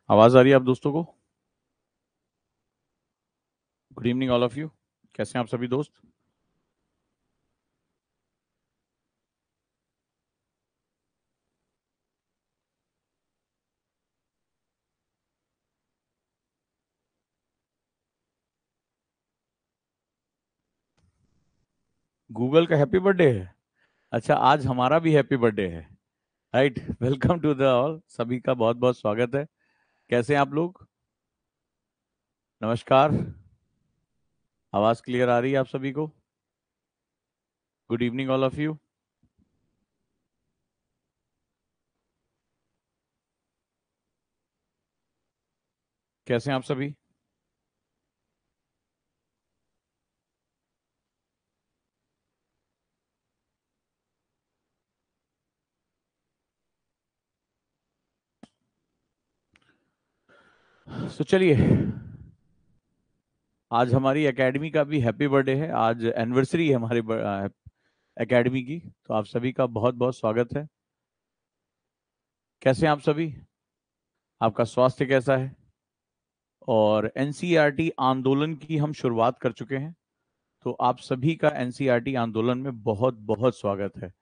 आवाज आ रही है आप दोस्तों को? Good evening all of you. कैसे हैं आप सभी दोस्त? गूगल का हैप्पी बर्थडे है? अच्छा, आज हमारा भी हैप्पी बर्थडे है। Right. Welcome to the all, सभी का बहुत बहुत स्वागत है। कैसे हैं आप लोग? नमस्कार। आवाज क्लियर आ रही है आप सभी को? Good evening all of you. कैसे हैं आप सभी? तो चलिए, आज हमारी एकेडमी का भी हैप्पी बर्थडे है। आज एनिवर्सरी है हमारे एकेडमी की। तो आप सभी का बहुत बहुत स्वागत है। कैसे हैं आप सभी? आपका स्वास्थ्य कैसा है? और एनसीईआरटी आंदोलन की हम शुरुआत कर चुके हैं। तो आप सभी का एनसीईआरटी आंदोलन में बहुत बहुत स्वागत है।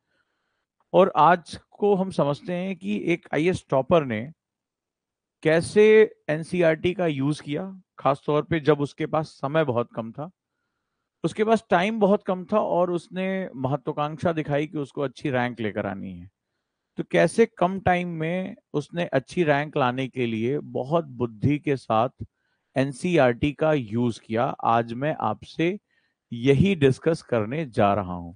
और आज को हम समझते हैं कि एक आईएएस टॉपर ने कैसे एनसीईआरटी का यूज किया, खास तौर पे जब उसके पास समय बहुत कम था, उसके पास टाइम बहुत कम था और उसने महत्वाकांक्षा दिखाई कि उसको अच्छी रैंक लेकर आनी है। तो कैसे कम टाइम में उसने अच्छी रैंक लाने के लिए बहुत बुद्धि के साथ एनसीईआरटी का यूज किया, आज मैं आपसे यही डिस्कस करने जा रहा हूं।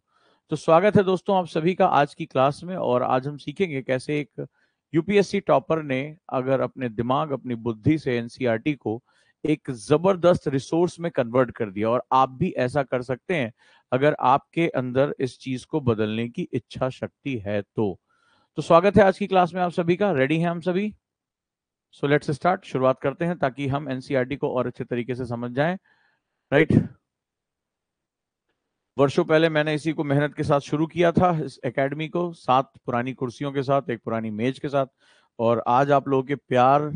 तो स्वागत है दोस्तों आप सभी का आज की क्लास में। और आज हम सीखेंगे कैसे एक यूपीएससी टॉपर ने अगर अपने दिमाग अपनी बुद्धि से एनसीईआरटी को एक जबरदस्त रिसोर्स में कन्वर्ट कर दिया, और आप भी ऐसा कर सकते हैं अगर आपके अंदर इस चीज को बदलने की इच्छा शक्ति है तो स्वागत है आज की क्लास में आप सभी का। रेडी हैं हम सभी? सो लेट्स स्टार्ट, शुरुआत करते हैं ताकि हम एनसीईआरटी को और अच्छे तरीके से समझ जाएं। राइट। वर्षों पहले मैंने इसी को मेहनत के साथ शुरू किया था, इस एकेडमी को, 7 पुरानी कुर्सियों के साथ, एक पुरानी मेज के साथ। और आज आप लोगों के प्यार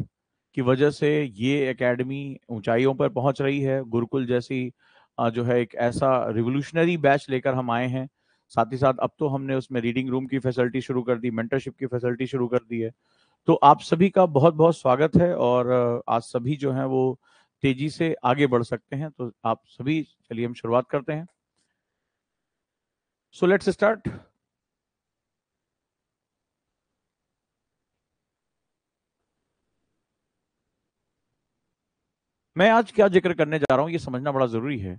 की वजह से ये एकेडमी ऊंचाइयों पर पहुंच रही है। गुरुकुल जैसी जो है एक ऐसा रिवोल्यूशनरी बैच लेकर हम आए हैं। साथ ही साथ अब तो हमने उसमें रीडिंग रूम की फैसिलिटी शुरू कर दी, मेंटरशिप की फैसिलिटी शुरू कर दी है। तो आप सभी का बहुत बहुत स्वागत है। और आज सभी जो हैं वो तेजी से आगे बढ़ सकते हैं। तो आप सभी, चलिए हम शुरुआत करते हैं। So let's start. मैं आज क्या जिक्र करने जा रहा हूं, ये समझना बड़ा जरूरी है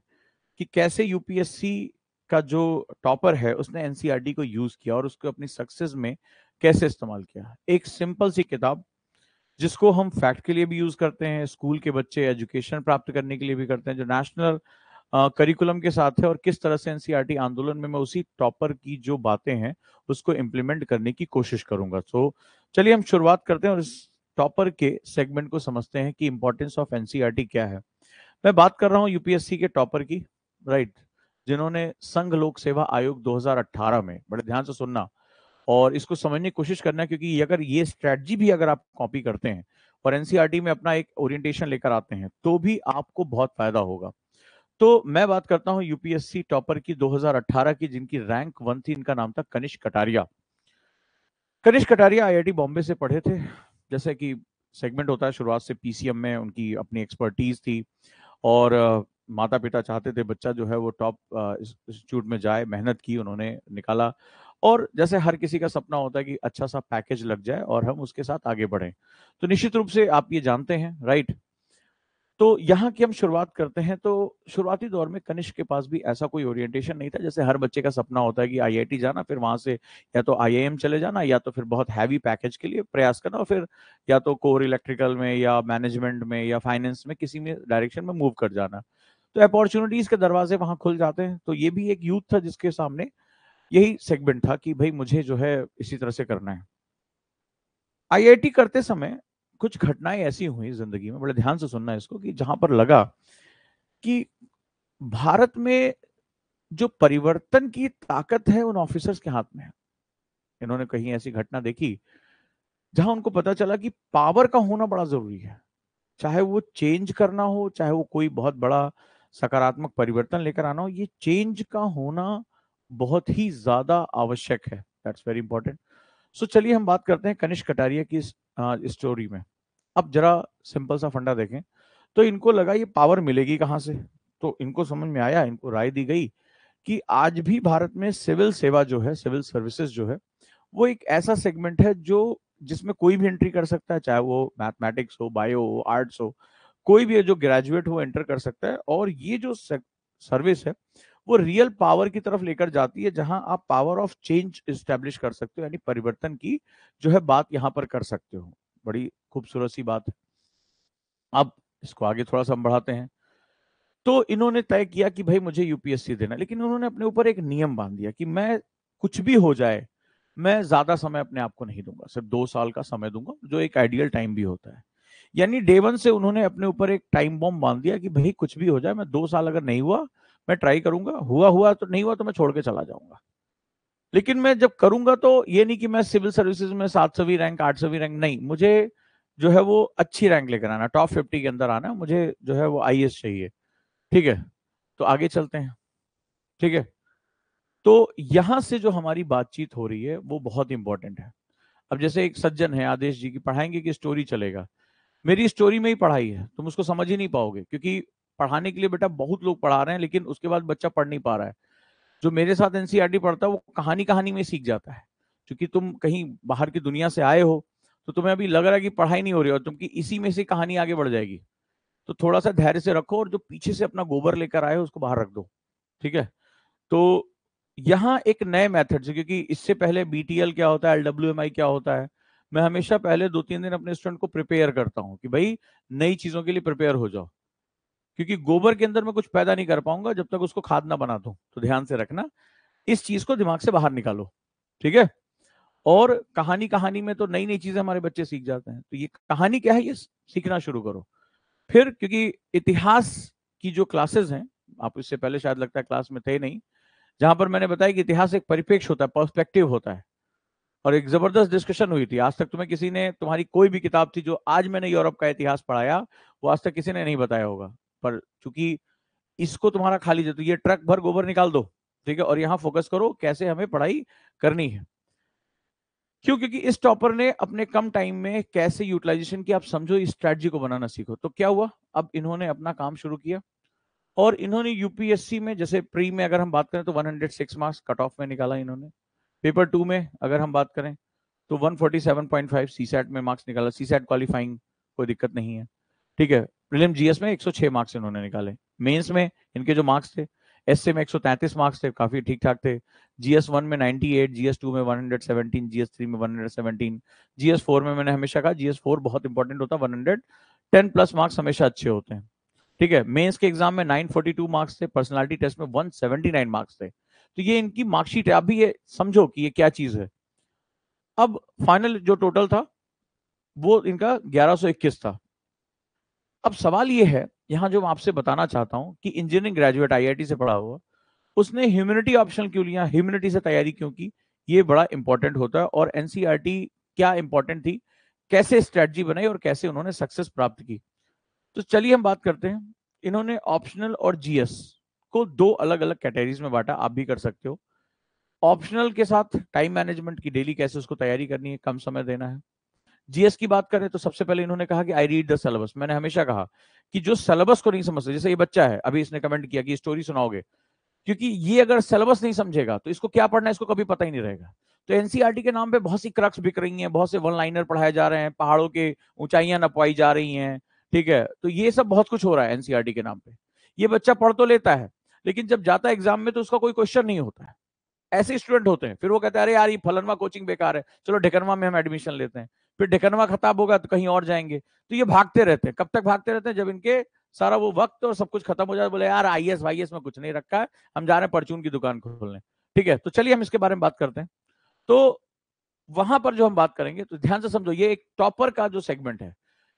कि कैसे यूपीएससी का जो टॉपर है उसने एनसीईआरटी को यूज किया और उसको अपनी सक्सेस में कैसे इस्तेमाल किया। एक सिंपल सी किताब जिसको हम फैक्ट के लिए भी यूज करते हैं, स्कूल के बच्चे एजुकेशन प्राप्त करने के लिए भी करते हैं, जो नेशनल करिकुलम के साथ है, और किस तरह से एनसीईआरटी आंदोलन में मैं उसी टॉपर की जो बातें हैं उसको इम्प्लीमेंट करने की कोशिश करूंगा। तो चलिए हम शुरुआत करते हैं और इस टॉपर के सेगमेंट को समझते हैं कि इंपॉर्टेंस ऑफ एनसीईआरटी क्या है। मैं बात कर रहा हूं यूपीएससी के टॉपर की। राइट। जिन्होंने संघ लोक सेवा आयोग 2018 में, बड़े ध्यान से सुनना और इसको समझने की कोशिश करना, क्योंकि अगर ये स्ट्रेटजी भी अगर आप कॉपी करते हैं और एनसीईआरटी में अपना एक ओरिएंटेशन लेकर आते हैं तो भी आपको बहुत फायदा होगा। तो मैं बात करता हूं यूपीएससी टॉपर की 2018 की, जिनकी रैंक 1 थी। इनका नाम था कनिष्क कटारिया। कनिष्क कटारिया आईआईटी बॉम्बे से पढ़े थे। जैसे कि सेगमेंट होता है, शुरुआत से पीसीएम में उनकी अपनी एक्सपर्टीज थी। और माता पिता चाहते थे बच्चा जो है वो टॉप इंस्टीट्यूट में जाए, मेहनत की, उन्होंने निकाला। और जैसे हर किसी का सपना होता है कि अच्छा सा पैकेज लग जाए और हम उसके साथ आगे बढ़ें, तो निश्चित रूप से आप ये जानते हैं। राइट। तो यहाँ की हम शुरुआत करते हैं। तो शुरुआती दौर में कनिष्क के पास भी ऐसा कोई ओरिएंटेशन नहीं था। जैसे हर बच्चे का सपना होता है कि आईआईटी जाना, फिर वहां से या तो आईआईएम चले जाना, या तो फिर बहुत हैवी पैकेज के लिए प्रयास करना, और फिर या तो कोर इलेक्ट्रिकल में या मैनेजमेंट में या फाइनेंस में किसी में डायरेक्शन में मूव कर जाना। तो अपॉर्चुनिटीज के दरवाजे वहां खुल जाते हैं। तो ये भी एक यूथ था जिसके सामने यही सेगमेंट था कि भाई मुझे जो है इसी तरह से करना है। आईआईटी करते समय कुछ घटनाएं ऐसी हुई जिंदगी में, बड़े ध्यान से सुनना इसको, कि जहां पर लगा कि भारत में जो परिवर्तन की ताकत है उन ऑफिसर्स के हाथ में है। इन्होंने कहीं ऐसी घटना देखी जहां उनको पता चला कि पावर का होना बड़ा जरूरी है, चाहे वो चेंज करना हो, चाहे वो कोई बहुत बड़ा सकारात्मक परिवर्तन लेकर आना हो, ये चेंज का होना बहुत ही ज्यादा आवश्यक है। That's very important. सो चलिए हम बात करते हैं कनिष्क कटारिया की स्टोरी में। अब जरा सिंपल सा फंडा देखें, तो इनको लगा ये पावर मिलेगी कहां से, तो इनको समझ में आया, इनको राय दी गई कि आज भी भारत में सिविल सेवा जो है, सिविल सर्विसेज जो है, वो एक ऐसा सेगमेंट है जो जिसमें कोई भी एंट्री कर सकता है, चाहे वो मैथमेटिक्स हो, बायो हो, आर्ट्स हो, कोई भी है जो ग्रेजुएट हो एंटर कर सकता है। और ये जो सर्विस है वो रियल पावर की तरफ लेकर जाती है, जहां आप पावर ऑफ चेंज इस्टेब्लिश कर सकते हो, यानी परिवर्तन की जो है बात यहां पर कर सकते हो। बड़ी खूबसूरत सी बात है। अब इसको आगे थोड़ा सा हम बढ़ाते हैं। तो इन्होंने तय किया कि भाई मुझे यूपीएससी देना, लेकिन उन्होंने अपने ऊपर एक नियम बांध दिया कि मैं कुछ भी हो जाए, मैं ज्यादा समय अपने आप को नहीं दूंगा, सिर्फ 2 साल का समय दूंगा, जो एक आइडियल टाइम भी होता है। यानी डे वन से उन्होंने अपने ऊपर एक टाइम बॉम्ब बांध दिया कि भाई कुछ भी हो जाए, मैं 2 साल अगर नहीं हुआ मैं ट्राई करूंगा, हुआ हुआ तो, नहीं हुआ तो मैं छोड़ के चला जाऊंगा। लेकिन मैं जब करूंगा तो ये नहीं कि मैं सिविल सर्विसेज में 700वीं रैंक, 800वीं रैंक, नहीं, मुझे जो है वो अच्छी रैंक लेकर आना, टॉप 50 के अंदर आना, मुझे जो है वो आईएएस चाहिए। ठीक है, तो आगे चलते हैं। ठीक है, तो यहां से जो हमारी बातचीत हो रही है वो बहुत इंपॉर्टेंट है। अब जैसे एक सज्जन है आदेश जी की, पढ़ाएंगे कि स्टोरी चलेगा, मेरी स्टोरी में ही पढ़ाई है, तुम उसको समझ ही नहीं पाओगे, क्योंकि पढ़ाने के लिए बेटा बहुत लोग पढ़ा रहे हैं, लेकिन उसके बाद बच्चा पढ़ नहीं पा रहा है। जो मेरे साथ एनसीईआरटी पढ़ता है वो कहानी कहानी में सीख जाता है, क्योंकि तुम कहीं बाहर की दुनिया से आए हो, तो तुम्हें अभी लग रहा है कि पढ़ाई नहीं हो रही, और तुमकी इसी में से कहानी आगे बढ़ जाएगी। तो थोड़ा सा धैर्य से रखो, और जो पीछे से अपना गोबर लेकर आए हो उसको बाहर रख दो। ठीक है, तो यहाँ एक नए मेथड से, क्योंकि इससे पहले बीटीएल क्या होता है, एलडब्ल्यूएमआई क्या होता है, मैं हमेशा पहले 2-3 दिन अपने स्टूडेंट को प्रिपेयर करता हूँ कि भाई नई चीजों के लिए प्रिपेयर हो जाओ, क्योंकि गोबर के अंदर मैं कुछ पैदा नहीं कर पाऊंगा जब तक उसको खाद ना बना दूं। तो ध्यान से रखना, इस चीज को दिमाग से बाहर निकालो। ठीक है, और कहानी कहानी में तो नई नई चीजें हमारे बच्चे सीख जाते हैं, तो ये कहानी क्या है ये सीखना शुरू करो। फिर क्योंकि इतिहास की जो क्लासेस हैं, आप इससे पहले शायद लगता है क्लास में थे नहीं, जहां पर मैंने बताया कि इतिहास एक परिप्रेक्ष्य होता है, पर्सपेक्टिव होता है, और एक जबरदस्त डिस्कशन हुई थी। आज तक तुम्हें किसी ने, तुम्हारी कोई भी किताब थी जो आज मैंने यूरोप का इतिहास पढ़ाया, वो आज तक किसी ने नहीं बताया होगा। पर चूंकि इसको तुम्हारा खाली जाए, तो ये ट्रक भर गोबर निकाल दो। ठीक है, और यहाँ फोकस करो कैसे हमें पढ़ाई करनी है। क्यों? क्योंकि इस टॉपर ने अपने कम टाइम में कैसे यूटिलाइजेशन की, आप समझो, इस स्ट्रैटेजी को बनाना सीखो। तो क्या हुआ, अब इन्होंने अपना काम शुरू किया, और इन्होंने यूपीएससी में, जैसे प्री में अगर हम बात करें तो 106 मार्क्स कट ऑफ में निकाला इन्होंने। पेपर 2 में अगर हम बात करें तो 147.5 सीसैट में मार्क्स निकाला, सीसैट क्वालिफाइंग, कोई दिक्कत नहीं है। ठीक है, प्रीलिम जीएस में 106 मार्क्स इन्होंने निकाले। मेंस में इनके जो मार्क्स थे, एसए में 133 मार्क्स थे, काफी ठीक ठाक थे। जीएस 1 में 98, जीएस 2 में 117, जीएस 3 में 117, जीएस 4 में मैंने हमेशा कहा जीएस 4 बहुत इंपॉर्टेंट होता है, 110 प्लस मार्क्स हमेशा अच्छे होते हैं। ठीक है, मेंस के एग्जाम में 942 मार्क्स थे, पर्सनालिटी टेस्ट में 179 मार्क्स थे। तो ये इनकी मार्कशीट है। आप भी ये समझो कि ये क्या चीज है। अब फाइनल जो टोटल था वो इनका 1121 था। अब सवाल ये है यहां जो मैं आपसे बताना चाहता हूं कि इंजीनियरिंग ग्रेजुएट आईआईटी से पढ़ा हुआ, उसने ह्यूमैनिटी ऑप्शन क्यों लिया, ह्यूमैनिटी से तैयारी क्यों की, ये बड़ा इंपॉर्टेंट होता है। और एनसीईआरटी क्या इंपॉर्टेंट थी, कैसे स्ट्रेटजी बनाई और कैसे उन्होंने सक्सेस प्राप्त की। तो चलिए हम बात करते हैं। इन्होंने ऑप्शनल और जीएस को दो अलग अलग कैटेगरीज में बांटा, आप भी कर सकते हो। ऑप्शनल के साथ टाइम मैनेजमेंट की, डेली कैसे उसको तैयारी करनी है, कम समय देना है। जीएस की बात करें तो सबसे पहले इन्होंने कहा कि आई रीड द सिलेबस। मैंने हमेशा कहा कि जो सिलेबस को नहीं समझते, जैसे ये बच्चा है अभी, इसने कमेंट किया कि स्टोरी सुनाओगे, क्योंकि ये अगर सिलेबस नहीं समझेगा तो इसको क्या पढ़ना है इसको कभी पता ही नहीं रहेगा। तो एनसीईआरटी के नाम पे बहुत सी क्रक्स बिक रही हैं, बहुत से वन लाइनर पढ़ाए जा रहे हैं, पहाड़ों के ऊंचाइयां नपवाई जा रही हैं। ठीक है, तो ये सब बहुत कुछ हो रहा है एनसीईआरटी के नाम पे। ये बच्चा पढ़ तो लेता है, लेकिन जब जाता है एग्जाम में तो उसका कोई क्वेश्चन नहीं होता है। ऐसे स्टूडेंट होते हैं, फिर वो कहते हैं अरे यार ये फलनवा कोचिंग बेकार है, चलो ढिकनवा में हम एडमिशन लेते हैं। फिर ढिकनवा खत्म होगा तो कहीं और जाएंगे। तो ये भागते रहते हैं, कब तक भागते रहते हैं, जब इनके सारा वो वक्त और सब कुछ खत्म हो जाए, बोले यार आईएएस वाईएएस में कुछ नहीं रखा है, हम जा रहे हैं परचून की दुकान खोलने। ठीक है, तो चलिए हम इसके बारे में बात करते हैं। तो वहां पर जो हम बात करेंगे, तो ध्यान से समझो, ये एक टॉपर का जो सेगमेंट है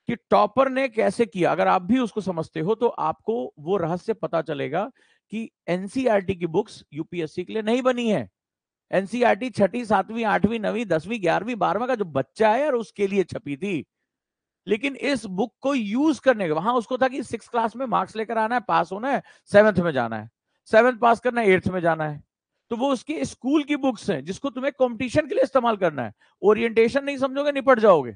कि टॉपर ने कैसे किया, अगर आप भी उसको समझते हो तो आपको वो रहस्य पता चलेगा कि एनसीईआरटी की बुक्स यूपीएससी के लिए नहीं बनी है। एनसीईआरटी छठी, सातवीं, आठवीं, नवीं, 10वीं, 11वीं, 12वीं का जो बच्चा है यार उसके लिए छपी थी। लेकिन इस बुक को यूज करने के वहां उसको था कि 6 क्लास में मार्क्स लेकर आना है, पास होना है, 7th में जाना है, 7th पास करना है, 8th में जाना है। तो वो उसकी स्कूल की बुक्स हैं जिसको तुम्हें कंपटीशन के लिए इस्तेमाल करना है। ओरिएंटेशन नहीं समझोगे, निपट जाओगे।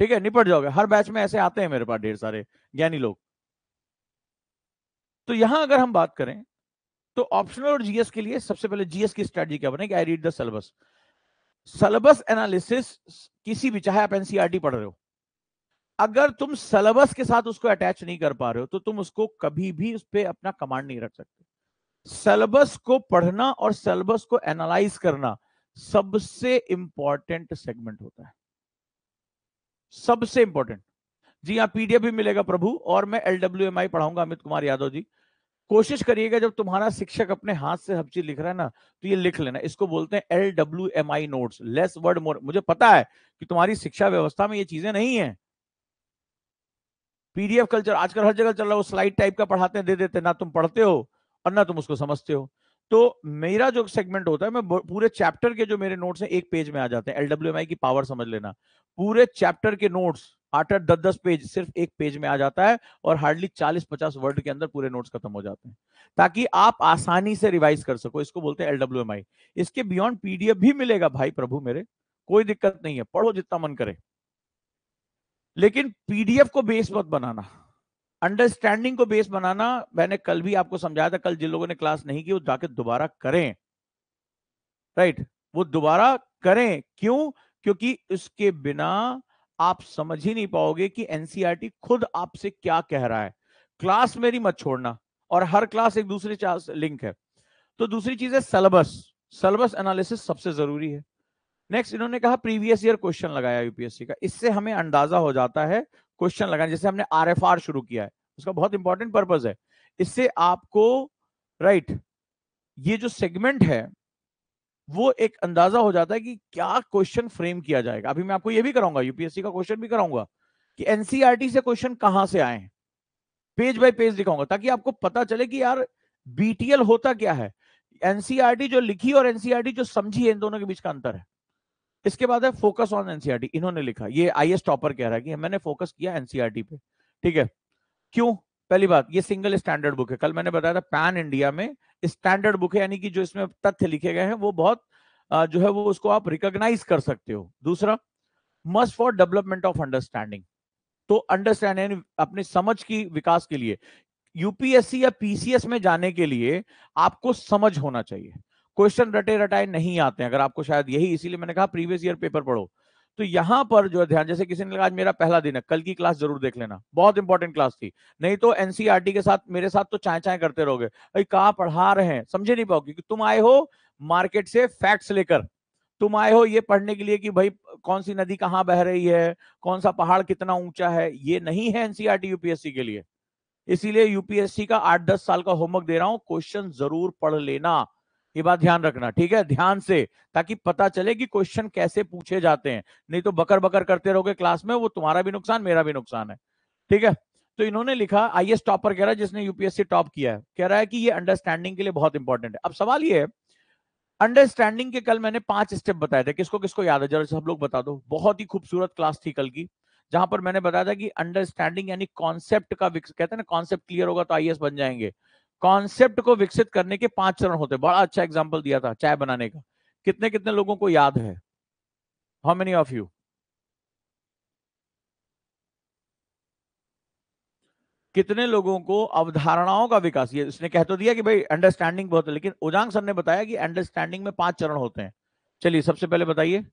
ठीक है, निपट जाओगे। हर बैच में ऐसे आते हैं मेरे पास ढेर सारे ज्ञानी लोग। तो यहां अगर हम बात करें तो ऑप्शनल और जीएस के लिए सबसे पहले जीएस की स्ट्रेटजी क्या बनेगी? I read the syllabus. Syllabus analysis किसी भी, चाहे आप एनसीईआरटी पढ़ रहे हो, अगर तुम सिलेबस के साथ उसको अटैच नहीं कर पा रहे हो तो तुम उसको कभी भी उस पर अपना कमांड नहीं रख सकते। सिलेबस को पढ़ना और सिलेबस को एनालाइज करना सबसे इंपॉर्टेंट सेगमेंट होता है, सबसे इंपॉर्टेंट। जी हाँ, पीडीएफ भी मिलेगा प्रभु, और मैं एलडब्ल्यूएमआई पढ़ाऊंगा, अमित कुमार यादव जी। कोशिश करिएगा जब तुम्हारा शिक्षक अपने हाथ से हर चीज लिख रहा है ना, तो ये लिख लेना। इसको बोलते हैं LWMI नोट्स, लेस वर्ड मोर। मुझे पता है कि तुम्हारी शिक्षा व्यवस्था में ये चीजें नहीं है। पीडीएफ कल्चर आजकल हर जगह चल रहा है, वो स्लाइड टाइप का पढ़ाते हैं, दे देते हैं, ना तुम पढ़ते हो और ना तुम उसको समझते हो। तो मेरा जो सेगमेंट होता है, मैं पूरे चैप्टर के जो मेरे नोट्स हैं एक पेज में आ जाते हैं। एलडब्ल्यूएमआई की पावर समझ लेना, पूरे चैप्टर के नोट्स 8-8, 10-10 पेज सिर्फ एक पेज में आ जाता है, और हार्डली 40-50 वर्ड के अंदर पूरे नोट्स खत्म हो जाते हैं, ताकि आप आसानी से रिवाइज कर सको। इसको बोलते हैं एलडब्ल्यूएमआई। इसके बियॉन्ड पीडीएफ भी मिलेगा भाई प्रभु मेरे, कोई दिक्कत नहीं है, पढ़ो जितना मन करे। लेकिन पीडीएफ को बेस मत बनाना, अंडरस्टैंडिंग को बेस बनाना। मैंने कल भी आपको समझाया था, कल जिन लोगों ने क्लास नहीं की वो जाके दोबारा करें। राइट, वो दोबारा करें। क्यों? क्योंकि उसके बिना आप समझ ही नहीं पाओगे कि एनसीईआरटी खुद आपसे क्या कह रहा है। क्लास मेरी मत छोड़ना, और हर क्लास एक दूसरे से लिंक है। तो दूसरी चीज है सिलेबस, सिलेबस एनालिसिस सबसे जरूरी है। नेक्स्ट इन्होंने कहा प्रीवियस ईयर क्वेश्चन लगाया यूपीएससी का। इससे हमें अंदाजा हो जाता है क्वेश्चन लगाने, जैसे हमने आरएफआर शुरू किया है, उसका बहुत इंपॉर्टेंट पर्पस है। इससे आपको राइट ये जो सेगमेंट है वो एक अंदाजा हो जाता है कि क्या क्वेश्चन फ्रेम किया जाएगा। अभी मैं आपको ये भी कराऊंगा, यूपीएससी का क्वेश्चन भी कराऊंगा कि एनसीईआरटी से क्वेश्चन कहां से आए हैं, पेज बाय पेज दिखाऊंगा, ताकि आपको पता चले कि यार बीटीएल होता क्या है। एनसीईआरटी जो लिखी और एनसीईआरटी जो समझी है, इन दोनों के बीच का अंतर है। इसके बाद है फोकस ऑन एनसीईआरटी। इन्होंने लिखा, ये आईएएस टॉपर कह रहा है कि मैंने फोकस किया एनसीईआरटी पे। ठीक है, क्यों? पहली बात, ये सिंगल स्टैंडर्ड बुक है। कल मैंने बताया था पैन इंडिया में स्टैंडर्ड बुक है, यानी कि जो इसमें तथ्य लिखे गए हैं वो बहुत जो है वो उसको आप रिकॉग्नाइज कर सकते हो। दूसरा, must for development of understanding. तो अंडरस्टैंडिंग अपनी समझ की विकास के लिए, यूपीएससी या पीसीएस में जाने के लिए आपको समझ होना चाहिए। क्वेश्चन रटे रटाए नहीं आते हैं, अगर आपको शायद यही, इसीलिए मैंने कहा प्रीवियस ईयर पेपर पढ़ो। तो यहां पर जो ध्यान, जैसे किसी ने कहा आज मेरा पहला दिन है, कल की क्लास जरूर देख लेना, बहुत इंपॉर्टेंट क्लास थी। नहीं तो एनसीईआरटी के साथ मेरे साथ तो चाय चाय करते रहोगे, भाई कहाँ पढ़ा रहे हैं समझे नहीं पाओगे, क्योंकि तुम आए हो मार्केट से फैक्ट्स लेकर, तुम आए हो ये पढ़ने के लिए कि भाई कौन सी नदी कहाँ बह रही है, कौन सा पहाड़ कितना ऊंचा है। ये नहीं है एनसीईआरटी यूपीएससी के लिए। इसीलिए यूपीएससी का 8-10 साल का होमवर्क दे रहा हूं, क्वेश्चन जरूर पढ़ लेना। ये बात ध्यान रखना, ठीक है, ध्यान से, ताकि पता चले कि क्वेश्चन कैसे पूछे जाते हैं। नहीं तो बकर बकर करते रहोगे क्लास में, वो तुम्हारा भी नुकसान, मेरा भी नुकसान है। ठीक है, तो इन्होंने लिखा, आईएएस टॉपर कह रहा है जिसने यूपीएससी टॉप किया है, कह रहा है कि ये अंडरस्टैंडिंग के लिए बहुत इंपॉर्टेंट है। अब सवाल ये है, अंडरस्टैंडिंग के कल मैंने 5 स्टेप बताए थे, किसको किसको याद है जरा सब लोग बता दो। बहुत ही खूबसूरत क्लास थी कल की, जहां पर मैंने बताया था कि अंडरस्टैंडिंग यानी कॉन्सेप्ट का कहते हैं ना, कॉन्सेप्ट क्लियर होगा तो आईएएस बन जाएंगे। कॉन्सेप्ट को विकसित करने के 5 चरण होते हैं। बड़ा अच्छा एग्जाम्पल दिया था चाय बनाने का, कितने कितने लोगों को याद है? How many of you? कितने लोगों को अवधारणाओं का विकास, ये इसने कह तो दिया कि भाई अंडरस्टैंडिंग बहुत है, लेकिन उजांग सर ने बताया कि अंडरस्टैंडिंग में 5 चरण होते हैं। चलिए सबसे पहले बताइए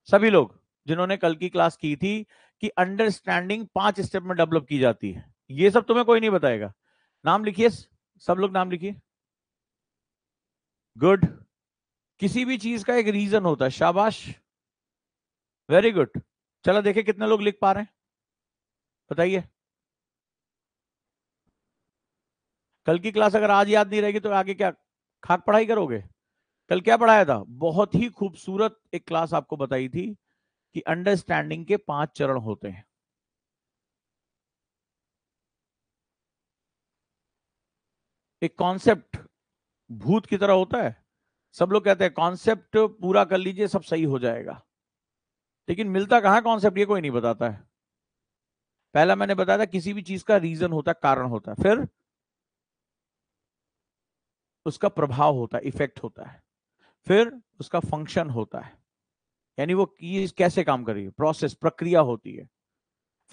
सभी लोग जिन्होंने कल की क्लास की थी कि अंडरस्टैंडिंग 5 स्टेप में डेवलप की जाती है। ये सब तुम्हें कोई नहीं बताएगा। नाम लिखिए, सब लोग नाम लिखिए। गुड। किसी भी चीज का एक रीजन होता है, शाबाश, वेरी गुड। चलो देखिए कितने लोग लिख पा रहे हैं, बताइए। कल की क्लास अगर आज याद नहीं रहेगी तो आगे क्या खाक पढ़ाई करोगे? कल क्या पढ़ाया था? बहुत ही खूबसूरत एक क्लास आपको बताई थी कि अंडरस्टैंडिंग के 5 चरण होते हैं। एक कॉन्सेप्ट भूत की तरह होता है, सब लोग कहते हैं कॉन्सेप्ट पूरा कर लीजिए सब सही हो जाएगा, लेकिन मिलता कहां कॉन्सेप्ट, ये कोई नहीं बताता है। पहला मैंने बताया था किसी भी चीज का रीजन होता है, कारण होता है, फिर उसका प्रभाव होता है, इफेक्ट होता है, फिर उसका फंक्शन होता है, यानी वो चीज कैसे काम कर रही है, प्रोसेस, प्रक्रिया होती है,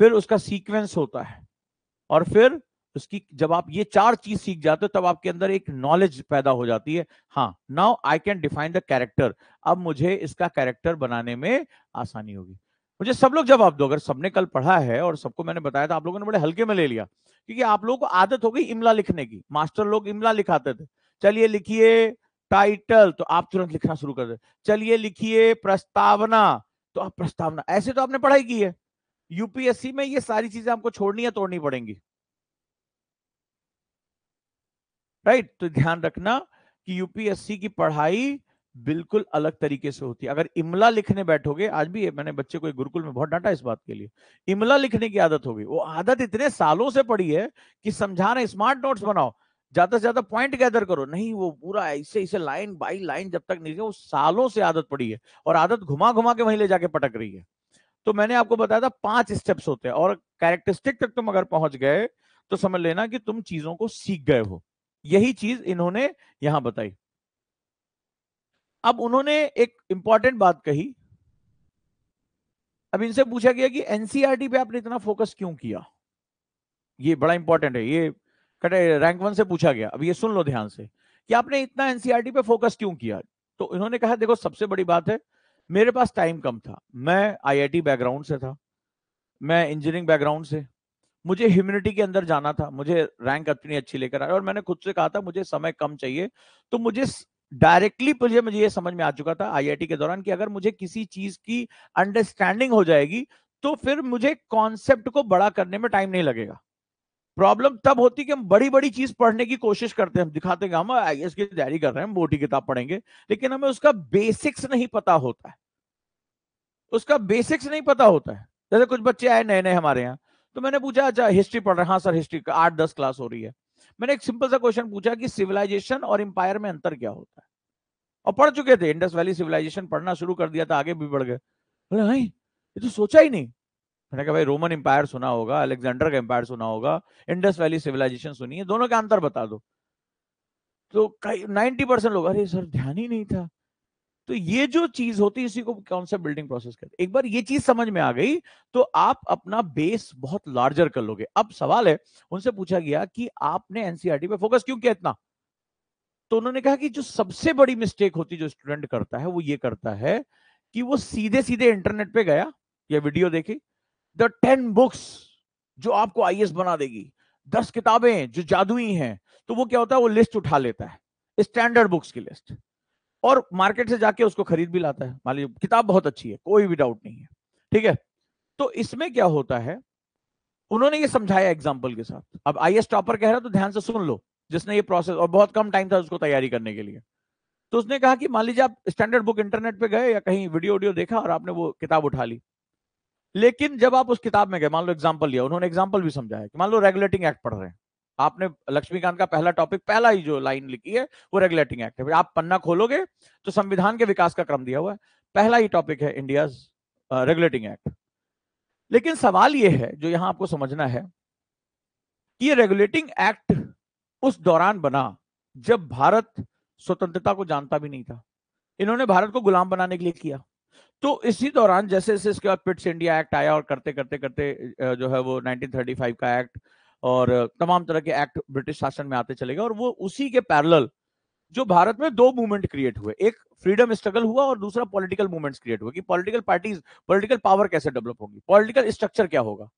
फिर उसका सीक्वेंस होता है, और फिर उसकी, जब आप ये चार चीज सीख जाते हो तब आपके अंदर एक नॉलेज पैदा हो जाती है। हाँ, now I can define the character, अब मुझे इसका कैरेक्टर बनाने में आसानी होगी। मुझे सब लोग जवाब दो, अगर सबने कल पढ़ा है और सबको मैंने बताया था, आप लोगों ने बड़े हल्के में ले लिया, क्योंकि आप लोगों को आदत हो गई इमला लिखने की, मास्टर लोग इमला लिखाते थे। चलिए लिखिए टाइटल, तो आप तुरंत लिखना शुरू कर दे। चलिए लिखिए प्रस्तावना, तो आप प्रस्तावना, ऐसे तो आपने पढ़ाई की है। यूपीएससी में ये सारी चीजें आपको छोड़नी है, तोड़नी पड़ेंगी, राइट। तो ध्यान रखना कि यूपीएससी की पढ़ाई बिल्कुल अलग तरीके से होती है। अगर इमला लिखने बैठोगे, आज भी मैंने बच्चे को एक गुरुकुल में बहुत डांटा इस बात के लिए, इमला लिखने की आदत हो गई, वो आदत इतने सालों से पड़ी है कि समझा रहे स्मार्ट नोट्स बनाओ, ज्यादा से ज्यादा पॉइंट गैदर करो, नहीं वो पूरा ऐसे ऐसे लाइन बाई लाइन जब तक नहीं, वो सालों से आदत पड़ी है, और आदत घुमा घुमा के वहीं ले जाके पटक रही है। तो मैंने आपको बताया था 5 स्टेप्स होते हैं, और कैरेक्टरिस्टिक तक तुम अगर पहुंच गए तो समझ लेना कि तुम चीजों को सीख गए हो। यही चीज इन्होंने यहां बताई। अब उन्होंने एक इंपॉर्टेंट बात कही, अब इनसे पूछा गया कि एनसीईआरटी पे आपने इतना फोकस क्यों किया, ये बड़ा इंपॉर्टेंट है, ये रैंक 1 से पूछा गया। अब ये सुन लो ध्यान से कि आपने इतना एनसीईआरटी पे फोकस क्यों किया। तो इन्होंने कहा देखो सबसे बड़ी बात है, मेरे पास टाइम कम था, मैं आईआईटी बैकग्राउंड से था, मैं इंजीनियरिंग बैकग्राउंड से, मुझे ह्यूमैनिटी के अंदर जाना था, मुझे रैंक अपनी अच्छी लेकर आया, और मैंने खुद से कहा था मुझे समय कम चाहिए। तो मुझे डायरेक्टली मुझे ये समझ में आ चुका था आईआईटी के दौरान कि अगर मुझे किसी चीज की अंडरस्टैंडिंग हो जाएगी तो फिर मुझे कॉन्सेप्ट को बड़ा करने में टाइम नहीं लगेगा। प्रॉब्लम तब होती कि हम बड़ी बड़ी चीज पढ़ने की कोशिश करते हैं, हम दिखाते हैं हम आईएएस की तैयारी कर रहे हैं, हम मोटी किताब पढ़ेंगे, लेकिन हमें उसका बेसिक्स नहीं पता होता है, उसका बेसिक्स नहीं पता होता है। जैसे कुछ बच्चे आए नए नए हमारे यहाँ, तो मैंने पूछा अच्छा हिस्ट्री पढ़ रहे हैं, हाँ सर हिस्ट्री का 8-10 क्लास हो रही है। मैंने एक सिंपल सा क्वेश्चन पूछा कि सिविलाइजेशन और इंपायर में अंतर क्या होता है, और पढ़ चुके थे, इंडस वैली सिविलाइजेशन पढ़ना शुरू कर दिया था, आगे भी बढ़ गए। बोले नहीं ये तो सोचा ही नहीं। मैंने कहा भाई रोमन एम्पायर सुना होगा, अलेक्जेंडर का एम्पायर सुना होगा, इंडस वैली सिविलाइजेशन सुनी है, दोनों का अंतर बता दो। तो 90% लोग अरे सर ध्यान ही नहीं था। तो ये जो चीज होती है इसी को कॉन्सेप्ट बिल्डिंग प्रोसेस कहते हैं। एक बार ये चीज समझ में आ गई तो आप अपना बेस बहुत लार्जर कर लोगे। अब सवाल है, उनसे पूछा गया कि आपने एनसीईआरटी पे फोकस क्यों किया इतना, तो उन्होंने कहा कि जो सबसे बड़ी मिस्टेक होती जो स्टूडेंट करता है वो ये करता है कि वो सीधे सीधे इंटरनेट पे गया या वीडियो देखी, द 10 बुक्स जो आपको आईएएस बना देगी, 10 किताबें जो जादुई हैं, तो वो क्या होता है वो लिस्ट उठा लेता है, स्टैंडर्ड बुक्स की लिस्ट, और मार्केट से जाके उसको खरीद भी लाता है। मान लीजिए किताब बहुत अच्छी है, कोई भी डाउट नहीं है, ठीक है। तो इसमें क्या होता है, उन्होंने ये समझाया एग्जाम्पल के साथ। अब आईएएस टॉपर कह रहा है तो ध्यान से सुन लो, जिसने ये प्रोसेस, और बहुत कम टाइम था उसको तैयारी करने के लिए। तो उसने कहा कि मान लीजिए आप स्टैंडर्ड बुक इंटरनेट पे गए या कहीं वीडियो वीडियो देखा और आपने वो किताब उठा ली, लेकिन जब आप उस किताब में गए, मान लो एग्जाम्पल लिया, उन्होंने एग्जाम्पल भी समझाया कि मान लो रेगुलेटिंग एक्ट पढ़ रहे हैं, आपने लक्ष्मीकांत का पहला टॉपिक, पहला ही जो लाइन लिखी है वो रेगुलेटिंग एक्ट है। आप पन्ना खोलोगे तो संविधान के विकास का क्रम दिया हुआ है, पहला ही टॉपिक है इंडिया रेगुलेटिंग एक्ट। लेकिन सवाल ये है जो यहां आपको समझना है कि ये रेगुलेटिंग एक्ट उस दौरान बना जब भारत स्वतंत्रता को जानता भी नहीं था, इन्होंने भारत को गुलाम बनाने के लिए किया। तो इसी दौरान जैसे जैसे इसके बाद पिट्स इंडिया एक्ट आया, और करते करते करते जो है वो 1935 का एक्ट और तमाम तरह के एक्ट ब्रिटिश शासन में आते चले गए, और वो उसी के पैरेलल जो भारत में दो मूवमेंट क्रिएट हुए, एक फ्रीडम स्ट्रगल हुआ और दूसरा पॉलिटिकल मूवमेंट्स क्रिएट हुए कि पॉलिटिकल पार्टीज, पॉलिटिकल पावर कैसे डेवलप होगी, पॉलिटिकल स्ट्रक्चर क्या होगा।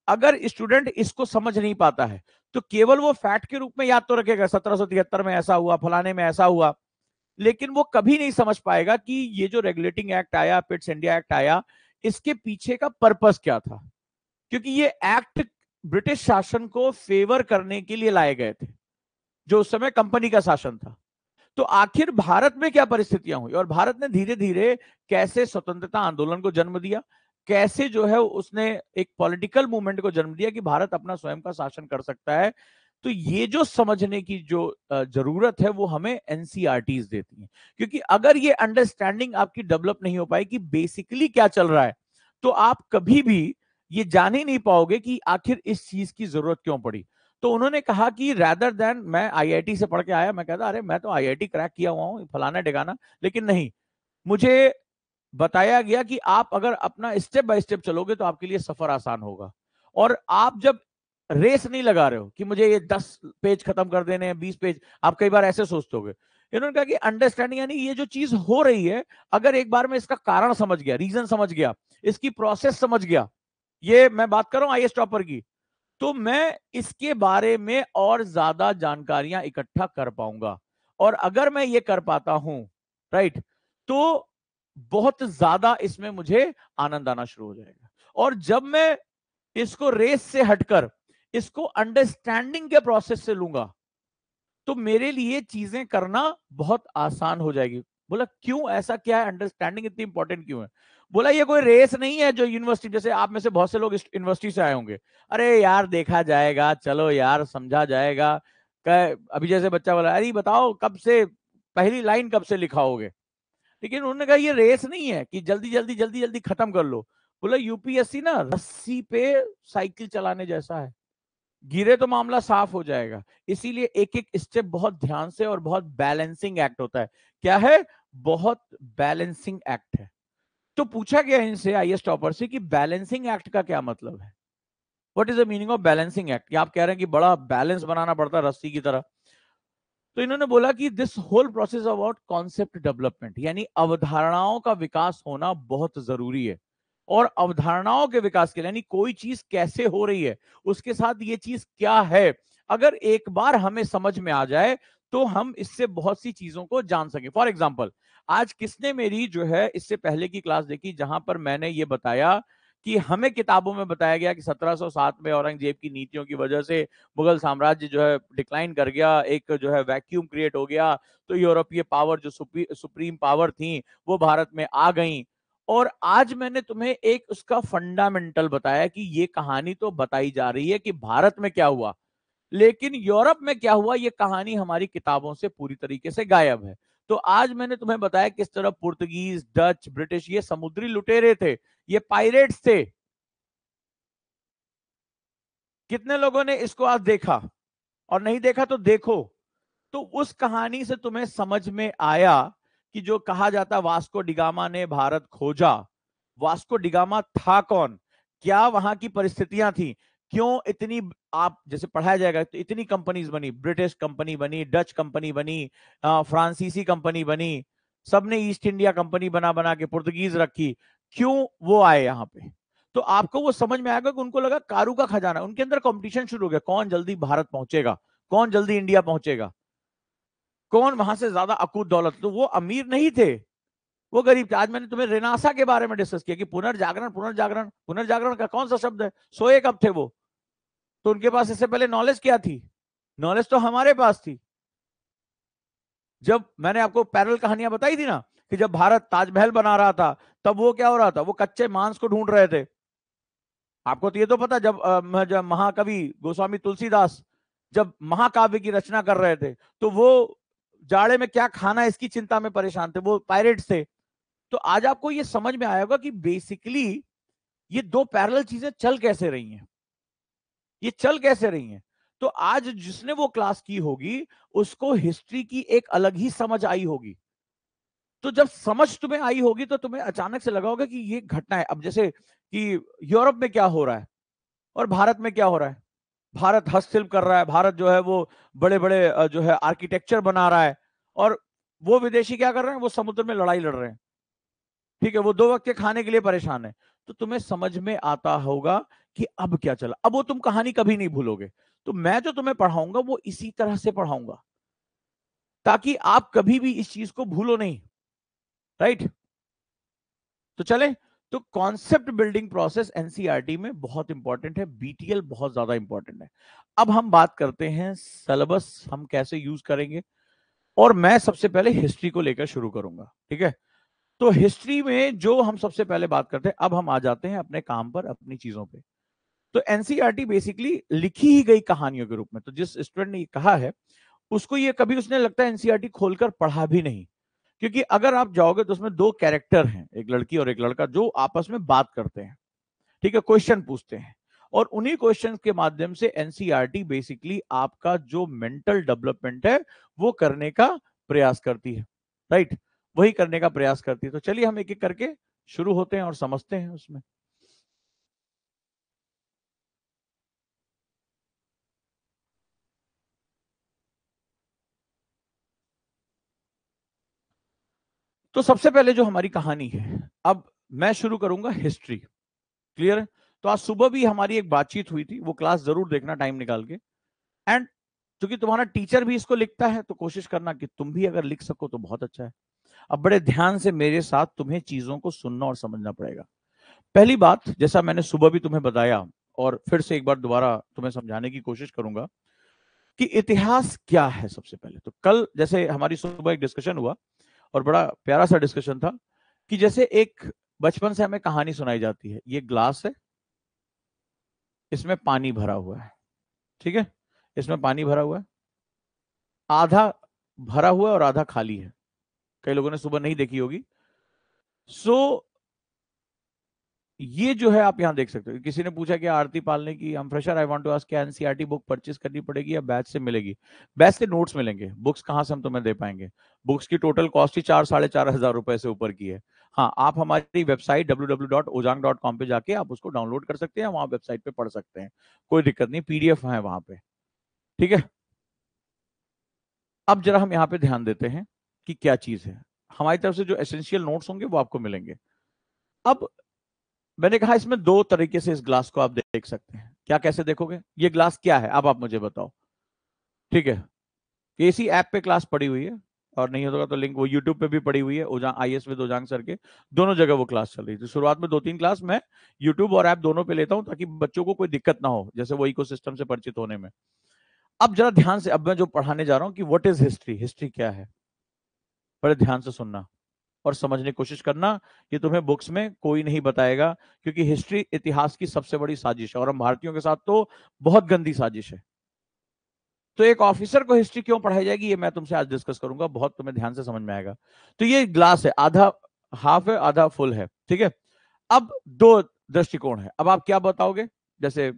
अगर स्टूडेंट इसको समझ नहीं पाता है तो केवल वो फैक्ट के रूप में याद तो रखेगा 1773 में ऐसा हुआ, फलाने में ऐसा हुआ, लेकिन वो कभी नहीं समझ पाएगा कि ये जो रेगुलेटिंग एक्ट आया, पिट्स इंडिया एक्ट आया, इसके पीछे का पर्पस क्या था। क्योंकि ये एक्ट ब्रिटिश शासन को फेवर करने के लिए लाए गए थे, जो उस समय कंपनी का शासन था। तो आखिर भारत में क्या परिस्थितियां हुई और भारत ने धीरे धीरे कैसे स्वतंत्रता आंदोलन को जन्म दिया, कैसे जो है उसने एक पॉलिटिकल मूवमेंट को जन्म दिया कि भारत अपना स्वयं का शासन कर सकता है। तो ये जो समझने की जो जरूरत है वो हमें एनसीईआरटीज देती हैं, क्योंकि अगर ये अंडरस्टैंडिंग आपकी डेवलप नहीं हो पाई कि बेसिकली क्या चल रहा है, तो आप कभी भी ये जान ही नहीं पाओगे कि आखिर इस चीज की जरूरत क्यों पड़ी। तो उन्होंने कहा कि रैदर देन, मैं आईआईटी से पढ़ के आया, मैं कहता अरे मैं तो आईआईटी क्रैक किया हुआ हूं फलाना ढिकाना, लेकिन नहीं, मुझे बताया गया कि आप अगर अपना स्टेप बाय स्टेप चलोगे तो आपके लिए सफर आसान होगा। और आप जब रेस नहीं लगा रहे हो कि मुझे ये 10 पेज खत्म कर देने हैं, 20 पेज, आप कई बार ऐसे सोचते होगे। इन्होंने कहा कि अंडरस्टैंडिंग, यानी ये जो चीज हो रही है, अगर एक बार में इसका कारण समझ गया, रीजन समझ गया, इसकी प्रोसेस समझ गया, ये मैं बात कर रहा हूं आईएएस टॉपर की, तो मैं इसके बारे में और ज्यादा जानकारियां इकट्ठा कर पाऊंगा। और अगर मैं ये कर पाता हूं, राइट, तो बहुत ज्यादा इसमें मुझे आनंद आना शुरू हो जाएगा। और जब मैं इसको रेस से हटकर इसको अंडरस्टैंडिंग के प्रोसेस से लूंगा, तो मेरे लिए चीजें करना बहुत आसान हो जाएगी। बोला क्यों, ऐसा क्या है, अंडरस्टैंडिंग इतनी इंपॉर्टेंट क्यों है? बोला ये कोई रेस नहीं है जो यूनिवर्सिटी, जैसे आप में से बहुत से लोग यूनिवर्सिटी से आए होंगे, अरे यार देखा जाएगा, चलो यार समझा जाएगा। अभी जैसे बच्चा बोला अरे बताओ कब से पहली लाइन कब से लिखाओगे। लेकिन उन्होंने कहा ये रेस नहीं है कि जल्दी जल्दी जल्दी जल्दी खत्म कर लो। बोला यूपीएससी ना रस्सी पे साइकिल चलाने जैसा है, गिरे तो मामला साफ हो जाएगा। इसीलिए एक एक स्टेप बहुत ध्यान से, और बहुत बैलेंसिंग एक्ट होता है। क्या है? बहुत बैलेंसिंग एक्ट है। तो पूछा गया इनसे, आईएएस टॉपर से, कि बैलेंसिंग एक्ट का क्या मतलब है, what is the meaning of balancing act? आप कह रहे हैं कि बड़ा बैलेंस बनाना पड़ता है रस्सी की तरह। तो इन्होंने बोला कि this whole process about concept development, यानी अवधारणाओं का विकास होना बहुत जरूरी है। और अवधारणाओं के विकास के लिए, यानी कोई चीज कैसे हो रही है, उसके साथ ये चीज क्या है, अगर एक बार हमें समझ में आ जाए तो हम इससे बहुत सी चीजों को जान सके। फॉर एग्जाम्पल, आज किसने मेरी जो है इससे पहले की क्लास देखी जहां पर मैंने ये बताया कि हमें किताबों में बताया गया कि 1707 में औरंगजेब की नीतियों की वजह से मुगल साम्राज्य जो है डिक्लाइन कर गया, एक जो है वैक्यूम क्रिएट हो गया, तो यूरोपीय पावर जो सुप्रीम पावर थी वो भारत में आ गई। और आज मैंने तुम्हें एक उसका फंडामेंटल बताया कि ये कहानी तो बताई जा रही है कि भारत में क्या हुआ, लेकिन यूरोप में क्या हुआ ये कहानी हमारी किताबों से पूरी तरीके से गायब है। तो आज मैंने तुम्हें बताया किस तरह पुर्तगीज, डच, ब्रिटिश, ये समुद्री लुटेरे थे, ये पायरेट्स थे। कितने लोगों ने इसको आज देखा, और नहीं देखा तो देखो। तो उस कहानी से तुम्हें समझ में आया कि जो कहा जाता वास्को डिगामा ने भारत खोजा, वास्को डिगामा था कौन, क्या वहां की परिस्थितियां थी, क्यों इतनी, आप जैसे पढ़ाया जाएगा तो इतनी कंपनीज बनी, ब्रिटिश कंपनी बनी, डच कंपनी बनी, फ्रांसीसी कंपनी बनी, सबने ईस्ट इंडिया कंपनी बना बना के पुर्तगीज रखी, क्यों वो आए यहां पे। तो आपको वो समझ में आएगा कि उनको लगा कारू का खजाना, उनके अंदर कंपटीशन शुरू हो गया, कौन जल्दी भारत पहुंचेगा, कौन जल्दी इंडिया पहुंचेगा, कौन वहां से ज्यादा अकूत दौलत। तो वो अमीर नहीं थे, वो गरीब थे। आज मैंने तुम्हें रेनासा के बारे में डिस्कस किया कि पुनर्जागरण, पुनर्जागरण, पुनर्जागरण का कौन सा शब्द है, सोए कब थे वो, तो उनके पास इससे पहले नॉलेज क्या थी, नॉलेज तो हमारे पास थी। जब मैंने आपको पैरल कहानियां बताई थी ना कि जब भारत ताजमहल बना रहा था, तब वो क्या हो रहा था, वो कच्चे मांस को ढूंढ रहे थे। आपको तो ये तो पता, जब महाकवि गोस्वामी तुलसीदास जब महाकाव्य की रचना कर रहे थे, तो वो जाड़े में क्या खाना इसकी चिंता में परेशान थे, वो पायरेट्स थे। तो आज आपको ये समझ में आया होगा कि बेसिकली ये दो पैरेलल चीजें चल कैसे रही हैं, ये चल कैसे रही हैं। तो आज जिसने वो क्लास की होगी उसको हिस्ट्री की एक अलग ही समझ आई होगी। तो जब समझ तुम्हें आई होगी तो तुम्हें अचानक से लगा होगा कि ये घटना है। अब जैसे कि यूरोप में क्या हो रहा है और भारत में क्या हो रहा है, भारत हस्तशिल्प कर रहा है, भारत जो है वो बड़े बड़े जो है आर्किटेक्चर बना रहा है, और वो विदेशी क्या कर रहे हैं, वो समुद्र में लड़ाई लड़ रहे हैं, ठीक है, वो 2 वक्त के खाने के लिए परेशान है। तो तुम्हें समझ में आता होगा कि अब क्या चला, अब वो तुम कहानी कभी नहीं भूलोगे। तो मैं जो तुम्हें पढ़ाऊंगा वो इसी तरह से पढ़ाऊंगा ताकि आप कभी भी इस चीज को भूलो नहीं, राइट। तो चले, तो कॉन्सेप्ट बिल्डिंग प्रोसेस एनसीईआरटी में बहुत इंपॉर्टेंट है, बीटीएल बहुत ज्यादा इंपॉर्टेंट है। अब हम बात करते हैं सिलेबस हम कैसे यूज करेंगे, और मैं सबसे पहले हिस्ट्री को लेकर शुरू करूंगा, ठीक है। तो हिस्ट्री में जो हम सबसे पहले बात करते हैं, अब हम आ जाते हैं अपने काम पर, अपनी चीजों पे। तो एनसीईआरटी बेसिकली लिखी ही गई कहानियों के रूप में। तो जिस स्टूडेंट ने ये कहा है उसको ये कभी उसने लगता है एनसीईआरटी खोलकर पढ़ा भी नहीं, क्योंकि अगर आप जाओगे तो उसमें दो कैरेक्टर हैं, एक लड़की और एक लड़का, जो आपस में बात करते हैं, ठीक है, क्वेश्चन पूछते हैं, और उन्हीं क्वेश्चन के माध्यम से एनसीईआरटी बेसिकली आपका जो मेंटल डेवलपमेंट है वो करने का प्रयास करती है, राइट, वही करने का प्रयास करती है। तो चलिए हम एक एक करके शुरू होते हैं और समझते हैं उसमें। तो सबसे पहले जो हमारी कहानी है, अब मैं शुरू करूंगा हिस्ट्री, क्लियर है? तो आज सुबह भी हमारी एक बातचीत हुई थी, वो क्लास जरूर देखना टाइम निकाल के। एंड क्योंकि तुम्हारा टीचर भी इसको लिखता है तो कोशिश करना कि तुम भी अगर लिख सको तो बहुत अच्छा है। अब बड़े ध्यान से मेरे साथ तुम्हें चीजों को सुनना और समझना पड़ेगा। पहली बात, जैसा मैंने सुबह भी तुम्हें बताया और फिर से एक बार दोबारा तुम्हें समझाने की कोशिश करूंगा कि इतिहास क्या है। सबसे पहले तो कल जैसे हमारी सुबह एक डिस्कशन हुआ और बड़ा प्यारा सा डिस्कशन था कि जैसे एक बचपन से हमें कहानी सुनाई जाती है, ये ग्लास है, इसमें पानी भरा हुआ है, ठीक है, इसमें पानी भरा हुआ है, आधा भरा हुआ है और आधा खाली है। कई लोगों ने सुबह नहीं देखी होगी। सो ये जो है आप यहां देख सकते हो। किसी ने पूछा कि आरती पालने की, हम fresher, I want to ask, क्या एनसीईआरटी बुक परचेज करनी पड़ेगी या बैच से मिलेगी? बैच से नोट्स मिलेंगे, बुक्स कहां से हम तुम्हें दे पाएंगे? बुक्स की टोटल कॉस्ट ही 4-4.5 हजार रुपए से ऊपर की है। हाँ, आप हमारी वेबसाइट www.ojang.com पे जाके आप उसको डाउनलोड कर सकते हैं, वहां वेबसाइट पे पढ़ सकते हैं, कोई दिक्कत नहीं, पीडीएफ है वहां पे, ठीक है। अब जरा हम यहाँ पे ध्यान देते हैं कि क्या चीज है। हमारी तरफ से जो एसेंशियल नोट्स होंगे वो आपको मिलेंगे। अब मैंने कहा इसमें दो तरीके से इस ग्लास को आप देख सकते हैं। क्या, कैसे देखोगे? ये ग्लास क्या है अब आप मुझे बताओ, ठीक है। ये इसी ऐप पे क्लास पड़ी हुई है, और नहीं होगा तो लिंक वो यूट्यूब पे भी पड़ी हुई है, ओजांग आईएएस विद ओजांग सर के, दोनों जगह वो क्लास चल रही थी। शुरुआत में 2-3 क्लास मैं यूट्यूब और ऐप दोनों पे लेता हूं ताकि बच्चों को कोई दिक्कत ना हो, जैसे वो इकोसिस्टम से परिचित होने में। अब जरा ध्यान से, अब मैं जो पढ़ाने जा रहा हूं कि व्हाट इज हिस्ट्री, हिस्ट्री क्या है, बड़े ध्यान से सुनना और समझने की कोशिश करना। ये तुम्हें बुक्स में कोई नहीं बताएगा, क्योंकि हिस्ट्री इतिहास की सबसे बड़ी साजिश है, और हम भारतीयों के साथ तो बहुत गंदी साजिश है। तो एक ऑफिसर को हिस्ट्री क्यों पढ़ाई जाएगी, ये मैं तुमसे आज डिस्कस करूंगा, बहुत तुम्हें ध्यान से समझ में आएगा। तो ये ग्लास है, आधा हाफ है आधा फुल है, ठीक है। अब दो दृष्टिकोण है, अब आप क्या बताओगे? जैसे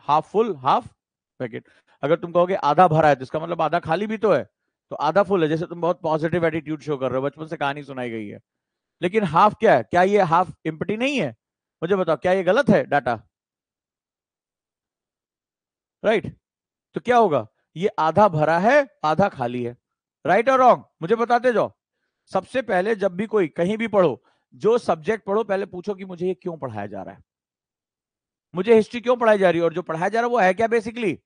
हाफ फुल, हाफ पैकेट। अगर तुम कहोगे आधा भरा है तो इसका मतलब आधा खाली भी तो है, तो आधा फुल है, जैसे तुम बहुत पॉजिटिव एटीट्यूड शो कर रहे हो, बचपन से कहानी सुनाई गई है। लेकिन हाफ क्या है? क्या ये हाफ एम्प्टी नहीं है? मुझे बताओ, क्या ये गलत है डाटा? राइट। तो क्या होगा? ये आधा भरा है आधा खाली है, राइट और रॉन्ग? मुझे बताते जाओ। सबसे पहले जब भी कोई कहीं भी पढ़ो, जो सब्जेक्ट पढ़ो, पहले पूछो कि मुझे ये क्यों पढ़ाया जा रहा है, मुझे हिस्ट्री क्यों पढ़ाई जा रही है, और जो पढ़ाया जा रहा है वो है क्या बेसिकली?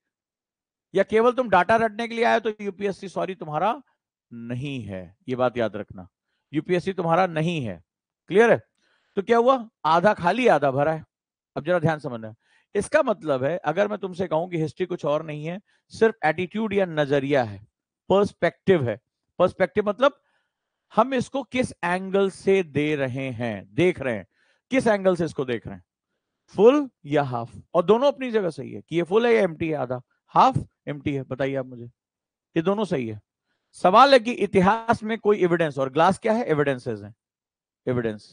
या केवल तुम डाटा रटने के लिए आए तो यूपीएससी सॉरी तुम्हारा नहीं है, ये बात याद रखना, यूपीएससी तुम्हारा नहीं है। क्लियर है? तो क्या हुआ? आधा खाली आधा भरा है। अब जरा ध्यान समझना है। इसका मतलब है, अगर मैं तुमसे कहूं कि हिस्ट्री कुछ और नहीं है, सिर्फ एटीट्यूड या नजरिया है, पर्सपेक्टिव है। पर्सपेक्टिव मतलब हम इसको किस एंगल से दे रहे हैं, देख रहे हैं, किस एंगल से इसको देख रहे हैं, फुल या हाफ। और दोनों अपनी जगह सही है कि ये फुल है या एम्प्टी है, आधा हाफ एम्प्टी है, बताइए आप मुझे, ये दोनों सही है। सवाल है कि इतिहास में कोई एविडेंस, और ग्लास क्या है? एविडेंसेस हैं, एविडेंस।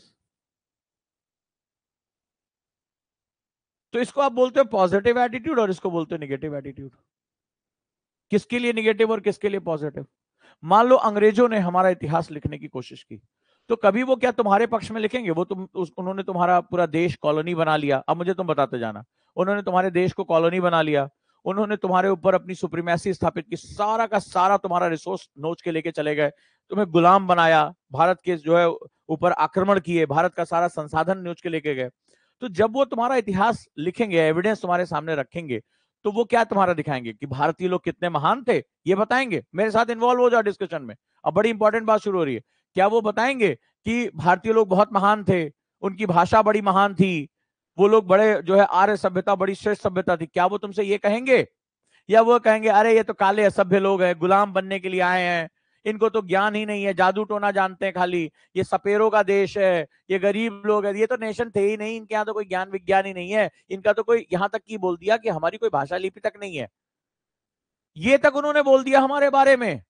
तो इसको आप बोलते हो पॉजिटिव एटीट्यूड और इसको बोलते हो निगेटिव एटीट्यूड। किसके लिए निगेटिव और किसके लिए पॉजिटिव? मान लो अंग्रेजों ने हमारा इतिहास लिखने की कोशिश की, तो कभी वो क्या तुम्हारे पक्ष में लिखेंगे? वो उन्होंने तुम्हारा पूरा देश कॉलोनी बना लिया। अब मुझे तुम बताते जाना, उन्होंने तुम्हारे देश को कॉलोनी बना लिया, उन्होंने तुम्हारे ऊपर अपनी सुप्रीमेसी स्थापित की, सारा का सारा तुम्हारा रिसोर्स नोच के लेके चले गए, तुम्हें गुलाम बनाया, भारत के जो है ऊपर आक्रमण किए, भारत का सारा संसाधन नोच के लेके गए। तो जब वो तुम्हारा इतिहास लिखेंगे, एविडेंस तुम्हारे सामने रखेंगे, तो वो क्या तुम्हारा दिखाएंगे? कि भारतीय लोग कितने महान थे, ये बताएंगे। मेरे साथ इन्वॉल्व हो जाओ डिस्कशन में, अब बड़ी इंपॉर्टेंट बात शुरू हो रही है। क्या वो बताएंगे कि भारतीय लोग बहुत महान थे, उनकी भाषा बड़ी महान थी, वो लोग बड़े जो है आर्य सभ्यता बड़ी श्रेष्ठ सभ्यता थी? क्या वो तुमसे ये कहेंगे? या वो कहेंगे अरे ये तो काले असभ्य लोग हैं, गुलाम बनने के लिए आए हैं, इनको तो ज्ञान ही नहीं है, जादू टोना जानते हैं खाली, ये सपेरों का देश है, ये गरीब लोग है, ये तो नेशन थे ही नहीं, इनके यहाँ तो कोई ज्ञान विज्ञान ही नहीं है, इनका तो कोई, यहां तक की बोल दिया कि हमारी कोई भाषा लिपि तक नहीं है, ये तक उन्होंने बोल दिया हमारे बारे में।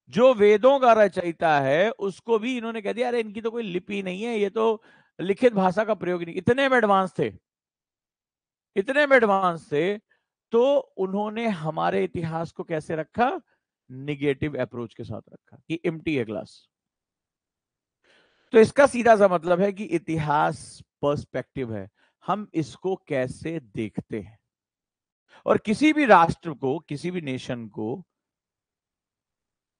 जो वेदों का रचयिता है उसको भी इन्होंने कह दिया अरे इनकी तो कोई लिपि नहीं है, ये तो लिखित भाषा का प्रयोग नहीं। इतने में एडवांस थे, इतने में एडवांस थे। तो उन्होंने हमारे इतिहास को कैसे रखा, निगेटिव अप्रोच के साथ रखा कि एम्प्टी है ग्लास। तो इसका सीधा सा मतलब है कि इतिहास पर्सपेक्टिव है, हम इसको कैसे देखते हैं। और किसी भी राष्ट्र को, किसी भी नेशन को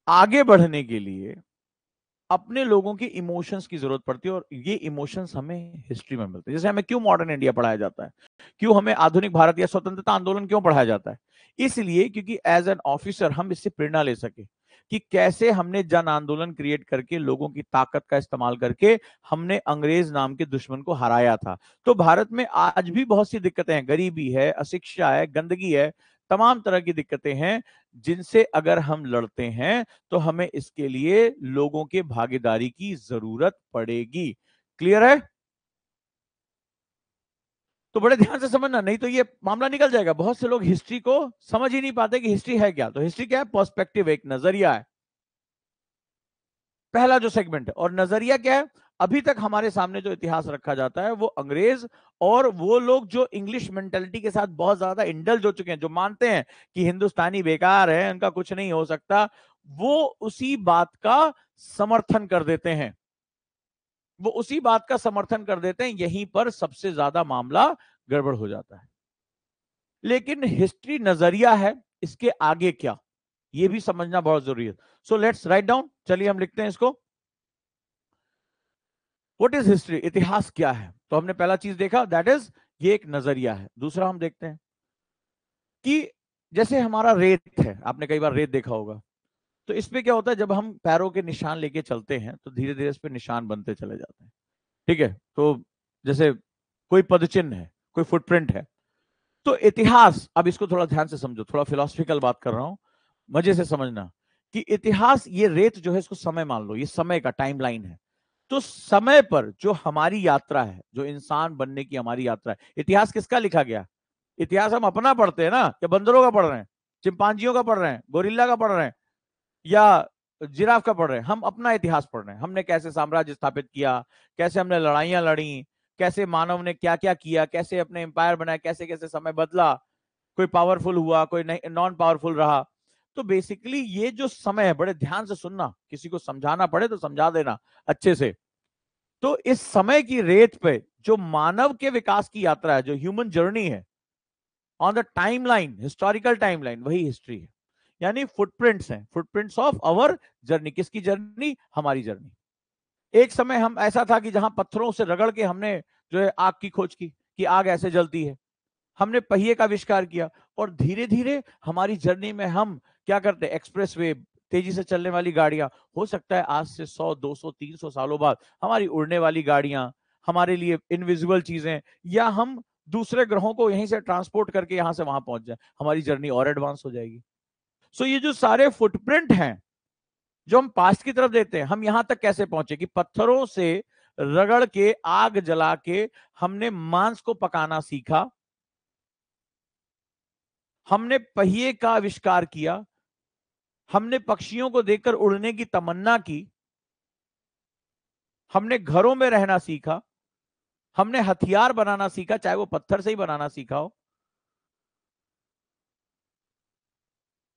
आगे बढ़ने के लिए अपने लोगों के इमोशंस की जरूरत पड़ती है, और ये इमोशंस हमें हिस्ट्री में मिलते हैं। जैसे हमें क्यों मॉडर्न इंडिया पढ़ाया जाता है, क्यों हमें आधुनिक भारत या स्वतंत्रता आंदोलन क्यों पढ़ाया जाता है, इसलिए क्योंकि एज एन ऑफिसर हम इससे प्रेरणा ले सके कि कैसे हमने जन आंदोलन क्रिएट करके लोगों की ताकत का इस्तेमाल करके हमने अंग्रेज नाम के दुश्मन को हराया था। तो भारत में आज भी बहुत सी दिक्कतें हैं, गरीबी है, अशिक्षा है, गंदगी है, तमाम तरह की दिक्कतें हैं, जिनसे अगर हम लड़ते हैं तो हमें इसके लिए लोगों के भागीदारी की जरूरत पड़ेगी। क्लियर है? तो बड़े ध्यान से समझना, नहीं तो ये मामला निकल जाएगा। बहुत से लोग हिस्ट्री को समझ ही नहीं पाते कि हिस्ट्री है क्या। तो हिस्ट्री क्या है? पर्सपेक्टिव, एक नजरिया है, पहला जो सेगमेंट है। और नजरिया क्या है? अभी तक हमारे सामने जो इतिहास रखा जाता है वो अंग्रेज और वो लोग जो इंग्लिश मेंटेलिटी के साथ बहुत ज्यादा इंडल्ज हो चुके हैं, जो मानते हैं कि हिंदुस्तानी बेकार है, उनका कुछ नहीं हो सकता, वो उसी बात का समर्थन कर देते हैं, वो उसी बात का समर्थन कर देते हैं। यहीं पर सबसे ज्यादा मामला गड़बड़ हो जाता है। लेकिन हिस्ट्री नजरिया है, इसके आगे क्या, ये भी समझना बहुत जरूरी है। सो लेट्स राइट डाउन, चलिए हम लिखते हैं इसको। What is history? इतिहास क्या है? तो हमने पहला चीज देखा, दैट इज ये एक नजरिया है। दूसरा हम देखते हैं कि जैसे हमारा रेत है, आपने कई बार रेत देखा होगा, तो इस पे क्या होता है, जब हम पैरों के निशान लेके चलते हैं तो धीरे धीरे इस पे निशान बनते चले जाते हैं। ठीक है? तो जैसे कोई पदचिन्ह है, कोई फुटप्रिंट है। तो इतिहास, अब इसको थोड़ा ध्यान से समझो, थोड़ा फिलोसफिकल बात कर रहा हूं, मजे से समझना कि इतिहास, ये रेत जो है इसको समय मान लो, ये समय का टाइमलाइन है। तो समय पर जो हमारी यात्रा है, जो इंसान बनने की हमारी यात्रा है, इतिहास किसका लिखा गया? इतिहास हम अपना पढ़ते हैं ना, या बंदरों का पढ़ रहे हैं, चिंपांजियों का पढ़ रहे हैं, गोरिल्ला का पढ़ रहे हैं, या जिराफ का पढ़ रहे हैं? हम अपना इतिहास पढ़ रहे हैं। हमने कैसे साम्राज्य स्थापित किया, कैसे हमने लड़ाइयां लड़ी, कैसे मानव ने क्या क्या किया, कैसे अपने एम्पायर बनाया, कैसे कैसे समय बदला, कोई पावरफुल हुआ, कोई नहीं, नॉन पावरफुल रहा। तो बेसिकली ये जो समय है, बड़े ध्यान से सुनना, किसी को समझाना पड़े तो समझा देना अच्छे से। तो इस समय की रेत पे जो मानव के विकास की यात्रा है, जो ह्यूमन जर्नी है on the timeline, historical timeline, वही हिस्ट्री है। यानी फुटप्रिंट्स हैं, फुटप्रिंट्स ऑफ आवर जर्नी। किसकी जर्नी? हमारी जर्नी। एक समय हम ऐसा था कि जहां पत्थरों से रगड़ के हमने जो है आग की खोज की, कि आग ऐसे जलती है, हमने पहिए का आविष्कार किया, और धीरे धीरे हमारी जर्नी में हम क्या करते हैं, एक्सप्रेस वे, तेजी से चलने वाली गाड़ियां, हो सकता है आज से 100 200 300 सालों बाद हमारी उड़ने वाली गाड़ियां, हमारे लिए इनविजिबल चीजें, या हम दूसरे ग्रहों को यहीं से ट्रांसपोर्ट करके यहां से वहां पहुंच जाए, हमारी जर्नी और एडवांस हो जाएगी। सो ये जो सारे फुटप्रिंट हैं जो हम पास्ट की तरफ देते हैं, हम यहां तक कैसे पहुंचे कि पत्थरों से रगड़ के, आग जला के हमने मांस को पकाना सीखा, हमने पहिए का आविष्कार किया, हमने पक्षियों को देखकर उड़ने की तमन्ना की, हमने घरों में रहना सीखा, हमने हथियार बनाना सीखा, चाहे वो पत्थर से ही बनाना सीखा हो,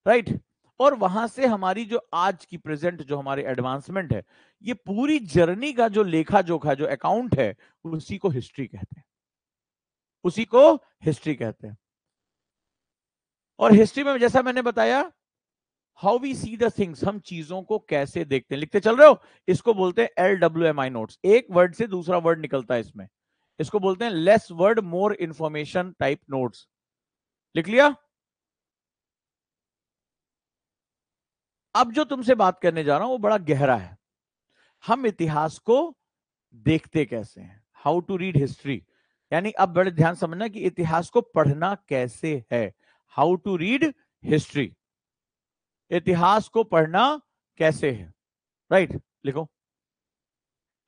राइट। और वहां से हमारी जो आज की प्रेजेंट जो हमारी एडवांसमेंट है, ये पूरी जर्नी का जो लेखा जोखा, जो अकाउंट है, उसी को हिस्ट्री कहते हैं, उसी को हिस्ट्री कहते हैं। और हिस्ट्री में जैसा मैंने बताया, how we see the things, हम चीजों को कैसे देखते हैं, लिखते चल रहे हो, इसको बोलते हैं LWMI नोट्स। एक वर्ड से दूसरा वर्ड निकलता है इसमें, इसको बोलते हैं less word more information type notes. लिख लिया? अब जो तुमसे बात करने जा रहा हूं वो बड़ा गहरा है। हम इतिहास को देखते कैसे हैं, हाउ टू रीड हिस्ट्री। यानी अब बड़े ध्यान समझना कि इतिहास को पढ़ना कैसे है, हाउ टू रीड हिस्ट्री। इतिहास को पढ़ना कैसे है, राइट? लिखो,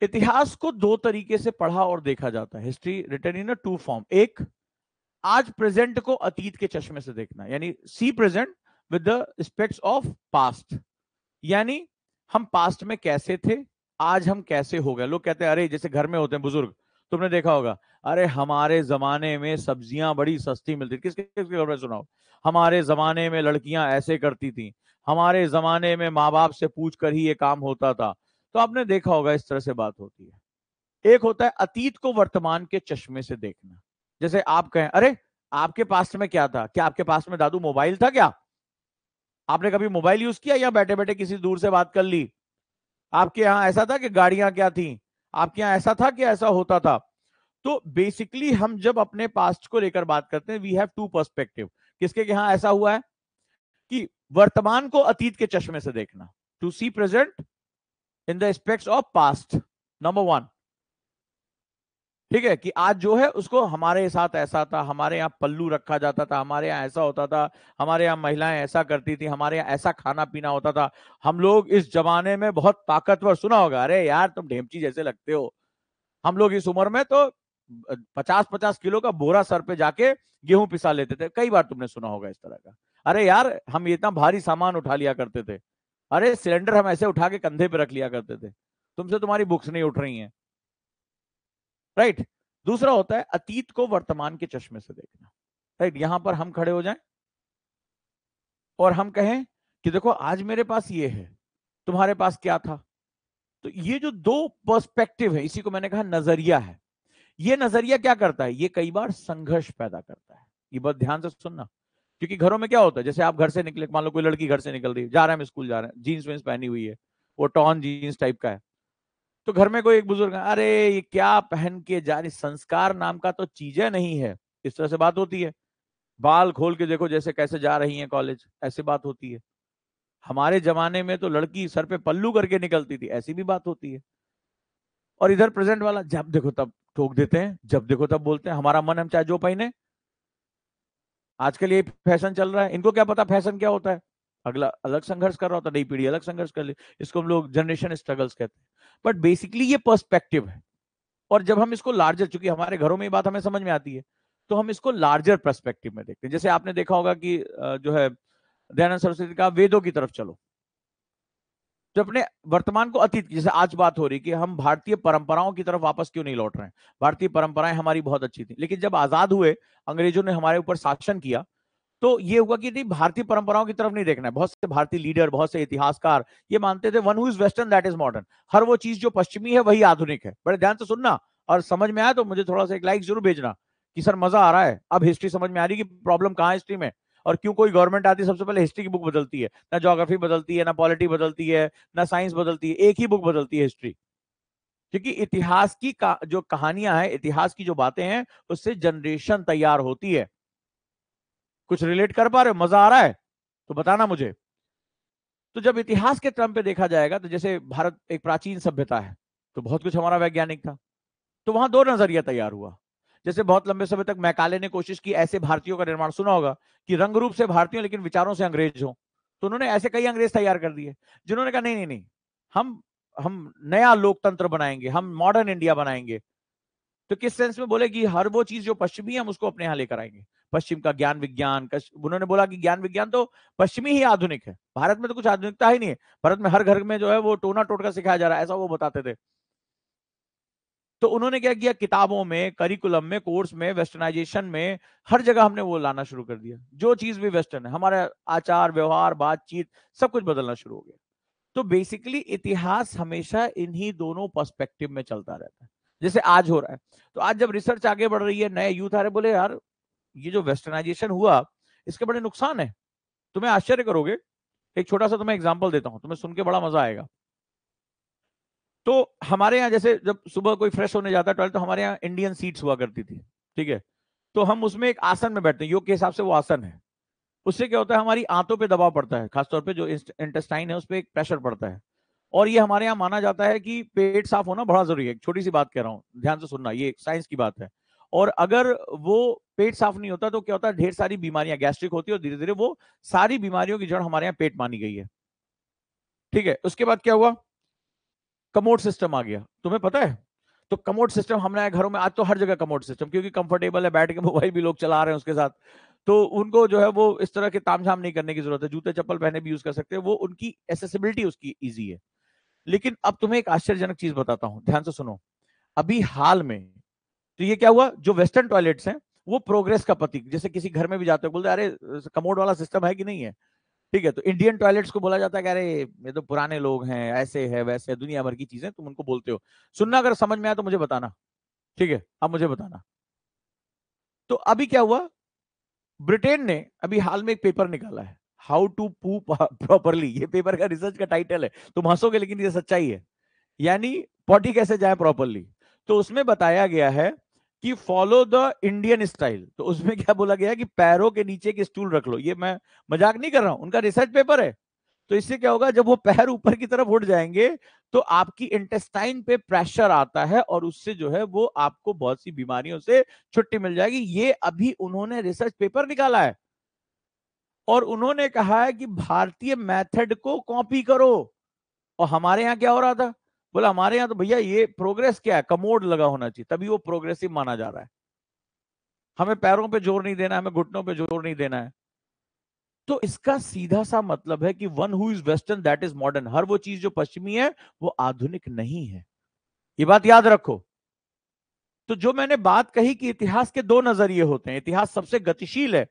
इतिहास को दो तरीके से पढ़ा और देखा जाता है। History written in a two form. एक, आज प्रेजेंट को अतीत के चश्मे से देखना, यानी see present with the aspects of past, यानी हम पास्ट में कैसे थे, आज हम कैसे हो गए। लोग कहते हैं अरे, जैसे घर में होते हैं बुजुर्ग, तुमने देखा होगा, अरे हमारे जमाने में सब्जियां बड़ी सस्ती मिलती थी। किसके किसके घर में सुनाओ, हमारे जमाने में लड़कियां ऐसे करती थी, हमारे जमाने में माँ बाप से पूछ कर ही ये काम होता था। तो आपने देखा होगा इस तरह से बात होती है। एक होता है अतीत को वर्तमान के चश्मे से देखना। जैसे आप कहें अरे आपके पास में क्या था, क्या आपके पास में दादू मोबाइल था, क्या आपने कभी मोबाइल यूज किया या बैठे बैठे किसी दूर से बात कर ली? आपके यहाँ ऐसा था कि गाड़ियां क्या थी, आपके यहाँ ऐसा था कि ऐसा होता था? तो बेसिकली हम जब अपने पास्ट को लेकर बात करते हैं, वी हैव टू पर्सपेक्टिव। किसके यहाँ ऐसा हुआ है कि वर्तमान को अतीत के चश्मे से देखना, to see present in the aspects of past, number one. ठीक है, कि आज जो है उसको हमारे साथ ऐसा था, हमारे यहाँ पल्लू रखा जाता था, हमारे यहाँ ऐसा होता था, हमारे यहाँ महिलाएं ऐसा करती थी, हमारे यहाँ ऐसा खाना पीना होता था, हम लोग इस जमाने में बहुत ताकतवर। सुना होगा अरे यार तुम ढेमची जैसे लगते हो, हम लोग इस उम्र में तो 50-50 किलो का बोरा सर पे जाके गेहूं पिसा लेते थे। कई बार तुमने सुना होगा इस तरह का। अरे यार हम इतना भारी सामान उठा लिया करते थे, अरे सिलेंडर हम ऐसे उठा के कंधे पे रख लिया करते थे, तुमसे तुम्हारी बुक्स नहीं उठ रही हैं, राइट? दूसरा होता है अतीत को वर्तमान के चश्मे से देखना, राइट? यहां पर हम खड़े हो जाएं और हम कहें कि देखो आज मेरे पास ये है, तुम्हारे पास क्या था। तो ये जो दो पर्सपेक्टिव है, इसी को मैंने कहा नजरिया है। ये नजरिया क्या करता है, ये कई बार संघर्ष पैदा करता है। ये बहुत ध्यान से सुनना, क्योंकि घरों में क्या होता है, जैसे आप घर से निकले, मान लो कोई लड़की घर से निकल रही है, जा रहे हैं स्कूल जा रहे हैं, जीन्स वीन्स पहनी हुई है, वो टॉन जीन्स टाइप का है, तो घर में कोई एक बुजुर्ग है, अरे ये क्या पहन के जा रही, संस्कार नाम का तो चीजें नहीं है, इस तरह से बात होती है। बाल खोल के देखो जैसे कैसे जा रही है कॉलेज, ऐसे बात होती है। हमारे जमाने में तो लड़की सर पे पल्लू करके निकलती थी, ऐसी भी बात होती है। और इधर प्रेजेंट वाला जब देखो तब ठोक देते हैं, जब देखो तब बोलते हैं हमारा मन हम चाहे जो पहने। आजकल ये फैशन चल रहा है, इनको क्या पता फैशन क्या होता है। अगला अलग संघर्ष कर रहा होता, नई पीढ़ी अलग संघर्ष कर ले, इसको हम लोग जनरेशन स्ट्रगल्स कहते हैं। बट बेसिकली ये पर्सपेक्टिव है। और जब हम इसको लार्जर, चूंकि हमारे घरों में ये बात हमें समझ में आती है, तो हम इसको लार्जर पर्सपेक्टिव में देखते हैं। जैसे आपने देखा होगा कि जो है दयानंद सरस्वती का वेदों की तरफ चलो, जो अपने वर्तमान को अतीत, जैसे आज बात हो रही कि हम भारतीय परंपराओं की तरफ वापस क्यों नहीं लौट रहे हैं। भारतीय परंपराएं हमारी बहुत अच्छी थी, लेकिन जब आजाद हुए, अंग्रेजों ने हमारे ऊपर शासन किया, तो ये हुआ कि नहीं, भारतीय परंपराओं की तरफ नहीं देखना है। बहुत से भारतीय लीडर, बहुत से इतिहासकार ये मानते थे one who is western that is modern. हर वो चीज जो पश्चिमी है वही आधुनिक है। बड़े ध्यान से सुनना, और समझ में आया तो मुझे थोड़ा सा एक लाइक जरूर भेजना कि सर मजा आ रहा है, अब हिस्ट्री समझ में आ रही है कि प्रॉब्लम कहाँ है हिस्ट्री में, और क्यों कोई गवर्नमेंट आती है सबसे पहले हिस्ट्री की बुक बदलती है। ना ज्योग्राफी बदलती है, ना पॉलिटी बदलती है, ना साइंस बदलती है, एक ही बुक बदलती है, हिस्ट्री। क्योंकि इतिहास की जो कहानियां हैं, इतिहास की जो बातें हैं, उससे जनरेशन तैयार होती है। कुछ रिलेट कर पा रहे हो, मजा आ रहा है तो बताना मुझे। तो जब इतिहास के क्रम पे देखा जाएगा, तो जैसे भारत एक प्राचीन सभ्यता है, तो बहुत कुछ हमारा वैज्ञानिक था, तो वहां दो नजरिया तैयार हुआ। जैसे बहुत लंबे समय तक मैकाले ने कोशिश की ऐसे भारतीयों का निर्माण, सुना होगा कि रंग रूप से भारतीय लेकिन विचारों से अंग्रेज हो। तो उन्होंने ऐसे कई अंग्रेज तैयार कर दिए जिन्होंने कहा नहीं नहीं नहीं, हम नया लोकतंत्र बनाएंगे, हम मॉडर्न इंडिया बनाएंगे। तो किस सेंस में बोले कि हर वो चीज जो पश्चिमी है हम उसको अपने यहाँ लेकर आएंगे। पश्चिम का ज्ञान विज्ञान, उन्होंने बोला कि ज्ञान विज्ञान तो पश्चिमी ही आधुनिक है, भारत में तो कुछ आधुनिकता ही नहीं है। भारत में हर घर में जो है वो टोना टोटका सिखाया जा रहा है, ऐसा वो बताते थे। तो उन्होंने क्या किया, किताबों में, करिकुलम में, कोर्स में, वेस्टर्नाइजेशन में, हर जगह हमने वो लाना शुरू कर दिया। जो चीज भी वेस्टर्न है, हमारा आचार व्यवहार बातचीत सब कुछ बदलना शुरू हो गया। तो बेसिकली इतिहास हमेशा इन्हीं दोनों पर्सपेक्टिव में चलता रहता है, जैसे आज हो रहा है। तो आज जब रिसर्च आगे बढ़ रही है, नए यूथ आ रहे, बोले यार ये जो वेस्टर्नाइजेशन हुआ इसके बड़े नुकसान है, तुम्हें आश्चर्य करोगे। एक छोटा सा तुम्हें एग्जांपल देता हूं, तुम्हें सुन के बड़ा मजा आएगा। तो हमारे यहाँ जैसे जब सुबह कोई फ्रेश होने जाता है टॉयलेट, तो हमारे यहाँ इंडियन सीट्स हुआ करती थी, ठीक है। तो हम उसमें एक आसन में बैठते हैं, योग के हिसाब से वो आसन है। उससे क्या होता है, हमारी आंतों पे दबाव पड़ता है, खासतौर पे जो इंटेस्टाइन है उस पर एक प्रेशर पड़ता है। और ये हमारे यहाँ माना जाता है कि पेट साफ होना बड़ा जरूरी है। छोटी सी बात कह रहा हूँ, ध्यान से सुनना, ये साइंस की बात है। और अगर वो पेट साफ नहीं होता तो क्या होता है, ढेर सारी बीमारियां गैस्ट्रिक होती है और धीरे धीरे वो सारी बीमारियों की जड़ हमारे यहाँ पेट मानी गई है। ठीक है, उसके बाद क्या हुआ, कमोड सिस्टम आ गया, तुम्हें पता है। तो कमोड सिस्टम हमारे घरों में आज तो हर जगह कमोड सिस्टम, क्योंकि कंफर्टेबल है, बैठ के मोबाइल भी लोग चला रहे हैं उसके साथ, तो उनको जो है वो इस तरह के तामझाम नहीं करने की जरूरत है, जूते चप्पल पहने भी यूज कर सकते हैं, वो उनकी एसेसिबिलिटी उसकी इजी है। लेकिन अब तुम्हें एक आश्चर्यजनक चीज बताता हूं, ध्यान से सुनो। अभी हाल में तो ये क्या हुआ, जो वेस्टर्न टॉयलेट्स हैं वो प्रोग्रेस का प्रतीक, जैसे किसी घर में भी जाते हो बोलते अरे कमोड वाला सिस्टम है कि नहीं है। ठीक है, तो इंडियन टॉयलेट्स को बोला जाता है कि अरे ये तो पुराने लोग हैं, ऐसे है वैसे है, दुनिया भर की चीजें तुम उनको बोलते हो। सुनना, अगर समझ में आया तो मुझे बताना। ठीक है, अब मुझे बताना। तो अभी क्या हुआ, ब्रिटेन ने अभी हाल में एक पेपर निकाला है, हाउ टू पू प्रॉपरली, ये पेपर का रिसर्च का टाइटल है, तुम हंसोगे लेकिन ये सच्चाई है, यानी पॉटी कैसे जाए प्रॉपरली। तो उसमें बताया गया है कि फॉलो द इंडियन स्टाइल, तो उसमें क्या बोला गया है कि पैरों के नीचे एक स्टूल रख लो, ये मैं मजाक नहीं कर रहा हूं, उनका रिसर्च पेपर है। तो इससे क्या होगा, जब वो पैर ऊपर की तरफ उठ जाएंगे तो आपकी इंटेस्टाइन पे प्रेशर आता है और उससे जो है वो आपको बहुत सी बीमारियों से छुट्टी मिल जाएगी। ये अभी उन्होंने रिसर्च पेपर निकाला है और उन्होंने कहा है कि भारतीय मेथड को कॉपी करो। और हमारे यहाँ क्या हो रहा था, बोला हमारे यहाँ तो भैया ये प्रोग्रेस क्या है, कमोड लगा होना चाहिए तभी वो प्रोग्रेसिव माना जा रहा है, हमें पैरों पे जोर नहीं देना है, हमें घुटनों पे जोर नहीं देना है। तो इसका सीधा सा मतलब है कि one who is western that is modern, हर वो चीज जो पश्चिमी है वो आधुनिक नहीं है, ये बात याद रखो। तो जो मैंने बात कही कि इतिहास के दो नजरिए होते हैं, इतिहास सबसे गतिशील है,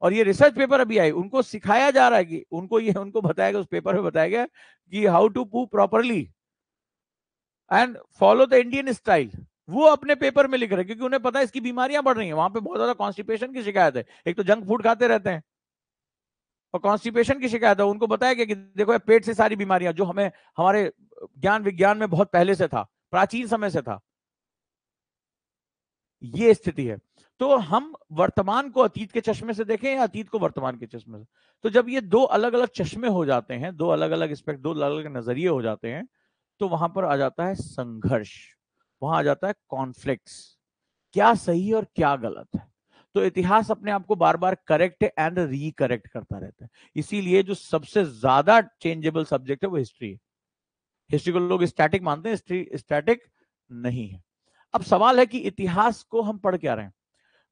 और ये रिसर्च पेपर अभी आए, उनको सिखाया जा रहा है कि उनको ये उनको बताया गया, उस पेपर में बताया गया कि हाउ टू पू properly and follow the Indian style. वो अपने पेपर में लिख रहे हैं क्योंकि उन्हें पता है इसकी बीमारियां बढ़ रही हैं, वहां पे बहुत ज्यादा कॉन्स्टिपेशन की शिकायत है, एक तो जंक फूड खाते रहते हैं और कॉन्स्टिपेशन की शिकायत है। उनको बताया गया कि देखो पेट से सारी बीमारियां, जो हमें हमारे ज्ञान विज्ञान में बहुत पहले से था, प्राचीन समय से था, ये स्थिति है। तो हम वर्तमान को अतीत के चश्मे से देखें या अतीत को वर्तमान के चश्मे से, तो जब ये दो अलग अलग चश्मे हो जाते हैं, दो अलग अलग स्पेक्ट, दो अलग अलग नजरिए हो जाते हैं, तो वहां पर आ जाता है संघर्ष, वहां आ जाता है कॉन्फ्लिक्ट्स, क्या सही और क्या गलत है। तो इतिहास अपने आप को बार बार करेक्ट एंड रीकरेक्ट करता रहता है, इसीलिए जो सबसे ज्यादा चेंजेबल सब्जेक्ट है वो हिस्ट्री है। हिस्ट्री को लोग स्टैटिक मानते हैं, हिस्ट्री स्टैटिक नहीं है। अब सवाल है कि इतिहास को हम पढ़ क्या रहे हैं।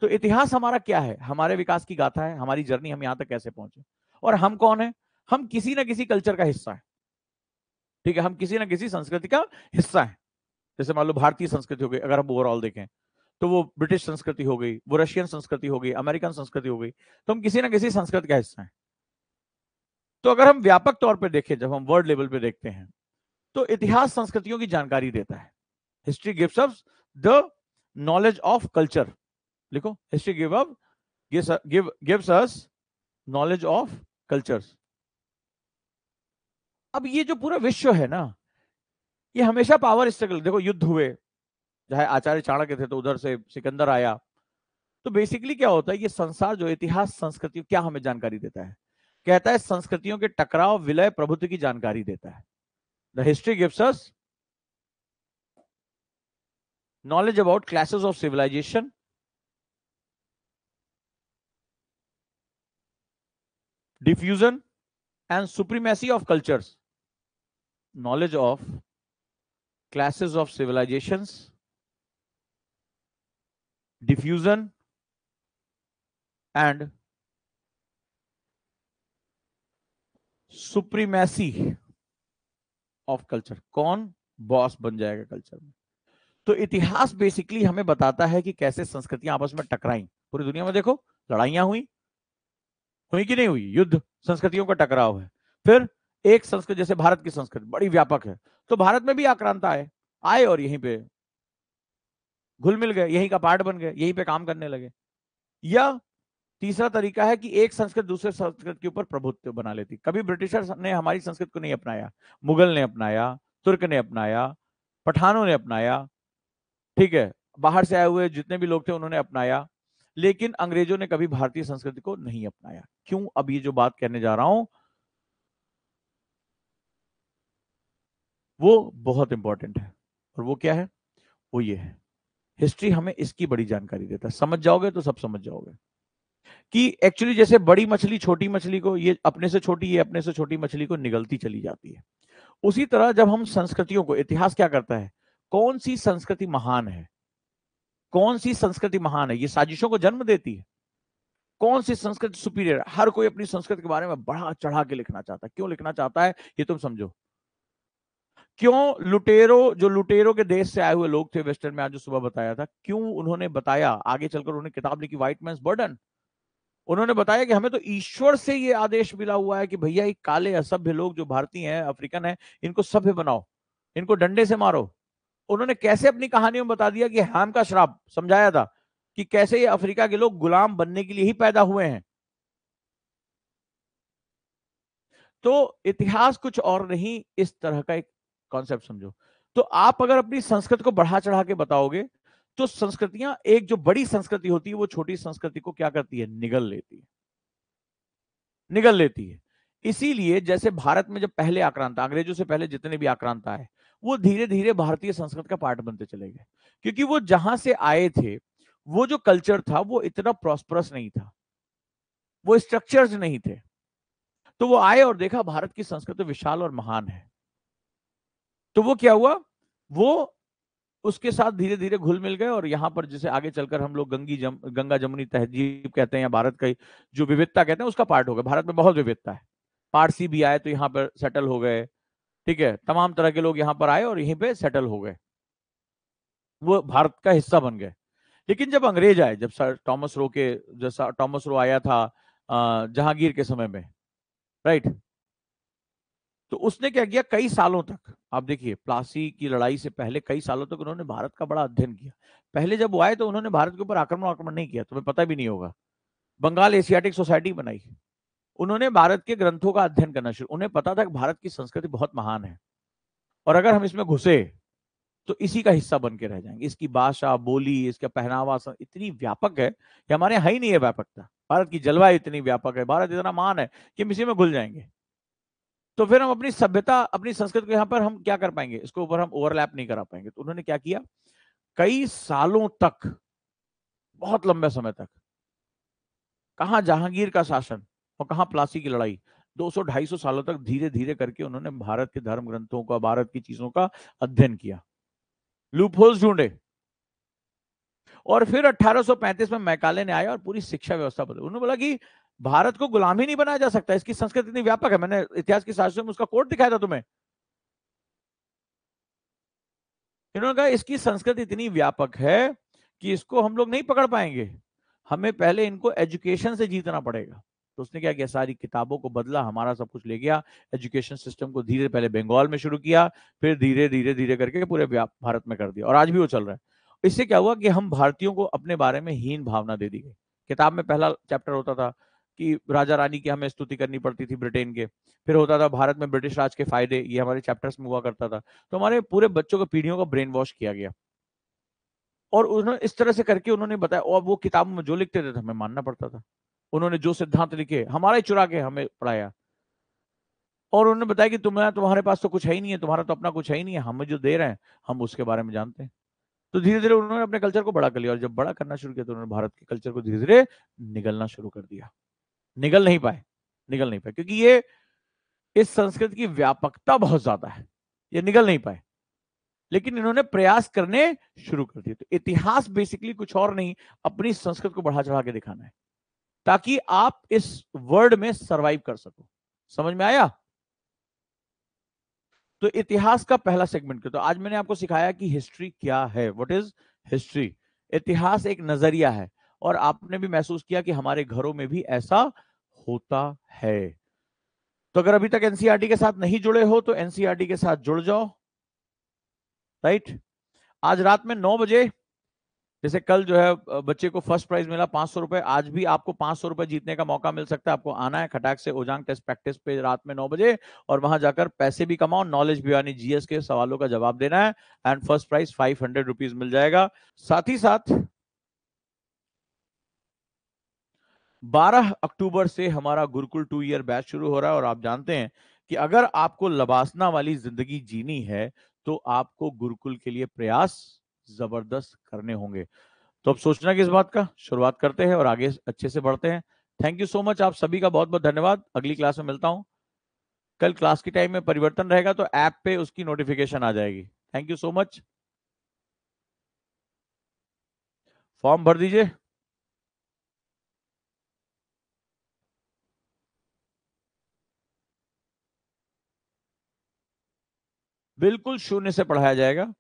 तो इतिहास हमारा क्या है, हमारे विकास की गाथा है, हमारी जर्नी, हम यहां तक कैसे पहुंचे, और हम कौन है, हम किसी ना किसी कल्चर का हिस्सा है। ठीक है, हम किसी ना किसी संस्कृति का हिस्सा है। जैसे मान लो भारतीय संस्कृति हो गई, अगर हम ओवरऑल देखें तो वो ब्रिटिश संस्कृति हो गई, वो रशियन संस्कृति हो गई, अमेरिकन संस्कृति हो गई, तो हम किसी ना किसी संस्कृति का हिस्सा है। तो अगर हम व्यापक तौर पर देखें, जब हम वर्ल्ड लेवल पे देखते हैं, तो इतिहास संस्कृतियों की जानकारी देता है। History gives us the knowledge of culture, लिखो, history gives us knowledge of cultures. अब ये जो पूरा विश्व है ना, ये हमेशा पावर स्ट्रगल, देखो युद्ध हुए, चाहे आचार्य चाणक्य थे तो उधर से सिकंदर आया। तो बेसिकली क्या होता है, ये संसार जो इतिहास संस्कृति क्या हमें जानकारी देता है, कहता है संस्कृतियों के टकराव विलय प्रभुत्व की जानकारी देता है। The history gives us knowledge about classes of civilization, diffusion and supremacy of cultures, knowledge of classes of civilizations, diffusion and supremacy of culture, कौन बॉस बन जाएगा कल्चर में। तो इतिहास बेसिकली हमें बताता है कि कैसे संस्कृतियां आपस में टकराई, पूरी दुनिया में देखो लड़ाइयां हुई, हुई कि नहीं हुई, युद्ध संस्कृतियों का टकराव है। फिर एक संस्कृति, जैसे भारत की संस्कृति बड़ी व्यापक है, तो भारत में भी आक्रांता आए आए और यहीं पे घुल मिल गए, यहीं का पार्ट बन गए, यहीं पे काम करने लगे। या तीसरा तरीका है कि एक संस्कृत दूसरे संस्कृत के ऊपर प्रभुत्व बना लेती। कभी ब्रिटिशर्स ने हमारी संस्कृत को नहीं अपनाया, मुगल ने अपनाया, तुर्क ने अपनाया, पठानों ने अपनाया, ठीक है, बाहर से आए हुए जितने भी लोग थे उन्होंने अपनाया, लेकिन अंग्रेजों ने कभी भारतीय संस्कृति को नहीं अपनाया। क्यों, अब ये जो बात कहने जा रहा हूं वो बहुत इंपॉर्टेंट है, और वो क्या है, वो ये है, हिस्ट्री हमें इसकी बड़ी जानकारी देता है। समझ जाओगे तो सब समझ जाओगे कि एक्चुअली जैसे बड़ी मछली छोटी मछली को, ये अपने से छोटी, ये अपने से छोटी मछली को निगलती चली जाती है, उसी तरह जब हम संस्कृतियों को, इतिहास क्या करता है, कौन सी संस्कृति महान है, कौन सी संस्कृति महान है, ये साजिशों को जन्म देती है। कौन सी संस्कृति सुपीरियर है, हर कोई अपनी संस्कृति के बारे में बढ़ा चढ़ा के लिखना चाहता है। क्यों लिखना चाहता है ये तुम समझो। क्यों लुटेरो, जो लुटेरो के देश से आए हुए लोग थे वेस्टर्न में, आज जो सुबह बताया था, क्यों उन्होंने बताया, आगे चलकर उन्होंने किताब लिखी व्हाइट मैन्स बर्डन। उन्होंने बताया कि हमें तो ईश्वर से ये आदेश मिला हुआ है कि भैया ये काले असभ्य लोग जो भारतीय हैं, अफ्रीकन है, इनको सभ्य बनाओ, इनको डंडे से मारो। उन्होंने कैसे अपनी कहानियों में बता दिया कि हैम का श्राप समझाया था कि कैसे ये अफ्रीका के लोग गुलाम बनने के लिए ही पैदा हुए हैं। तो इतिहास कुछ और नहीं, इस तरह का एक कॉन्सेप्ट समझो। तो आप अगर अपनी संस्कृति को बढ़ा चढ़ा के बताओगे तो संस्कृतियां, एक जो बड़ी संस्कृति होती है वो छोटी संस्कृति को क्या करती है, निगल लेती है, निगल लेती है। इसीलिए जैसे भारत में जब पहले आक्रांत, अंग्रेजों से पहले जितने भी आक्रांत आए, वो धीरे धीरे भारतीय संस्कृति का पार्ट बनते चले गए, क्योंकि वो जहां से आए थे, वो जो कल्चर था वो इतना प्रॉस्परस नहीं था, वो स्ट्रक्चर्स नहीं थे। तो वो आए और देखा भारत की संस्कृति विशाल और महान है, तो वो क्या हुआ, वो उसके साथ धीरे धीरे घुल मिल गए। और यहाँ पर जैसे आगे चलकर हम लोग गंगा जमुनी तहजीब कहते हैं, या भारत का जो विविधता कहते हैं उसका पार्ट हो गए। भारत में बहुत विविधता है, पारसी भी आए तो यहाँ पर सेटल हो गए, ठीक है, तमाम तरह के लोग यहाँ पर आए और यहीं पे सेटल हो गए, वो भारत का हिस्सा बन गए। लेकिन जब अंग्रेज आए, जब सर टॉमस रो के, जैसा टॉमस रो आया था जहांगीर के समय में, राइट, तो उसने क्या किया, कई सालों तक, आप देखिए प्लासी की लड़ाई से पहले कई सालों तक उन्होंने भारत का बड़ा अध्ययन किया। पहले जब वो आए तो उन्होंने भारत के ऊपर आक्रमण नहीं किया, तुम्हें पता भी नहीं होगा। बंगाल एशियाटिक सोसाइटी बनाई, उन्होंने भारत के ग्रंथों का अध्ययन करना शुरू, उन्हें पता था कि भारत की संस्कृति बहुत महान है, और अगर हम इसमें घुसे तो इसी का हिस्सा बन के रह जाएंगे। इसकी भाषा, बोली, इसका पहनावा इतनी व्यापक है कि हमारे यहाँ ही नहीं है व्यापकता। भारत की जलवायु इतनी व्यापक है, भारत इतना महान है कि हम इसी में घुल जाएंगे। तो फिर हम अपनी सभ्यता, अपनी संस्कृति को यहाँ पर हम क्या कर पाएंगे, इसके ऊपर हम ओवरलैप नहीं करा पाएंगे। तो उन्होंने क्या किया, कई सालों तक, बहुत लंबे समय तक, कहां जहांगीर का शासन और कहां प्लासी की लड़ाई, 200-250 सालों तक धीरे धीरे करके उन्होंने भारत के धर्म ग्रंथों का, भारत की चीजों का अध्ययन किया, लूपहोल्स ढूंढे। और फिर 1835 में मैकाले ने आया और पूरी शिक्षा व्यवस्था बदली। उन्होंने बोला कि भारत को गुलाम ही नहीं बनाया जा सकता, इसकी संस्कृति इतनी व्यापक है। मैंने इतिहास की साजिशों में उसका कोट दिखाया था तुम्हें। इन्होंने कहा इसकी संस्कृति इतनी व्यापक है कि इसको हम लोग नहीं पकड़ पाएंगे, हमें पहले इनको एजुकेशन से जीतना पड़ेगा। तो उसने क्या किया, सारी किताबों को बदला, हमारा सब कुछ ले गया, एजुकेशन सिस्टम को धीरे पहले बंगाल में शुरू किया, फिर धीरे धीरे धीरे करके पूरे भारत में कर दिया, और आज भी वो चल रहा है। इससे क्या हुआ कि हम भारतीयों को अपने बारे में हीन भावना दे दी गई। किताब में पहला चैप्टर होता था कि राजा रानी की हमें स्तुति करनी पड़ती थी ब्रिटेन के, फिर होता था भारत में ब्रिटिश राज के फायदे, ये हमारे चैप्टर्स में हुआ करता था। तो हमारे पूरे बच्चों को, पीढ़ियों का ब्रेन वॉश किया गया, और उन्होंने इस तरह से करके उन्होंने बताया, और वो किताबों में जो लिखते थे हमें मानना पड़ता था। उन्होंने जो सिद्धांत लिखे हमारा ही चुरा के हमें पढ़ाया, और उन्होंने बताया कि तुम्हारे पास तो कुछ है ही नहीं है, तुम्हारा तो अपना कुछ है ही नहीं है, हमें जो दे रहे हैं हम उसके बारे में जानते हैं। तो धीरे धीरे उन्होंने अपने कल्चर को बड़ा कर लिया, और जब बड़ा करना शुरू किया तो उन्होंने भारत के कल्चर को धीरे धीरे निगलना शुरू कर दिया। निगल नहीं पाए, निगल नहीं पाए, क्योंकि ये इस संस्कृति की व्यापकता बहुत ज्यादा है, ये निगल नहीं पाए। लेकिन इन्होंने प्रयास करने शुरू कर दिए। तो इतिहास बेसिकली कुछ और नहीं, अपनी संस्कृति को बढ़ा चढ़ा के दिखाना है, ताकि आप इस वर्ल्ड में सरवाइव कर सको। समझ में आया? तो इतिहास का पहला सेगमेंट क्या, तो आज मैंने आपको सिखाया कि हिस्ट्री क्या है, व्हाट इज हिस्ट्री। इतिहास एक नजरिया है, और आपने भी महसूस किया कि हमारे घरों में भी ऐसा होता है। तो अगर अभी तक एनसीईआरटी के साथ नहीं जुड़े हो तो एनसीईआरटी के साथ जुड़ जाओ, राइट। आज रात में 9 बजे, जैसे कल जो है बच्चे को फर्स्ट प्राइज मिला 500 रुपए, आज भी आपको 500 रुपए जीतने का मौका मिल सकता है। आपको आना है खटाक से ओजांग टेस्ट प्रैक्टिस पे रात में 9 बजे, और वहां जाकर पैसे भी कमाओ, नॉलेज भी, यानी जीएस के सवालों का जवाब देना है, एंड फर्स्ट प्राइज 500 रुपीज मिल जाएगा। साथ ही साथ 12 अक्टूबर से हमारा गुरुकुल 2 ईयर बैच शुरू हो रहा है, और आप जानते हैं कि अगर आपको लबासना वाली जिंदगी जीनी है तो आपको गुरुकुल के लिए प्रयास जबरदस्त करने होंगे। तो अब सोचना किस बात का, शुरुआत करते हैं और आगे अच्छे से बढ़ते हैं। थैंक यू सो मच, आप सभी का बहुत बहुत धन्यवाद। अगली क्लास में मिलता हूं। कल क्लास की टाइम में परिवर्तन रहेगा तो ऐप पे उसकी नोटिफिकेशन आ जाएगी। Thank you so much. Form भर दीजिए। बिल्कुल शून्य से पढ़ाया जाएगा।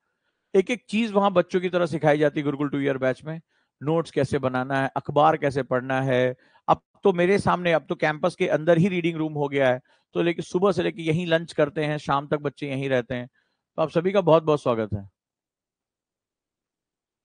एक एक चीज वहां बच्चों की तरह सिखाई जाती है गुरुकुल 2 ईयर बैच में। नोट्स कैसे बनाना है, अखबार कैसे पढ़ना है। अब तो मेरे सामने, अब तो कैंपस के अंदर ही रीडिंग रूम हो गया है। तो लेकिन सुबह से लेकर यहीं लंच करते हैं, शाम तक बच्चे यहीं रहते हैं। तो आप सभी का बहुत बहुत स्वागत है।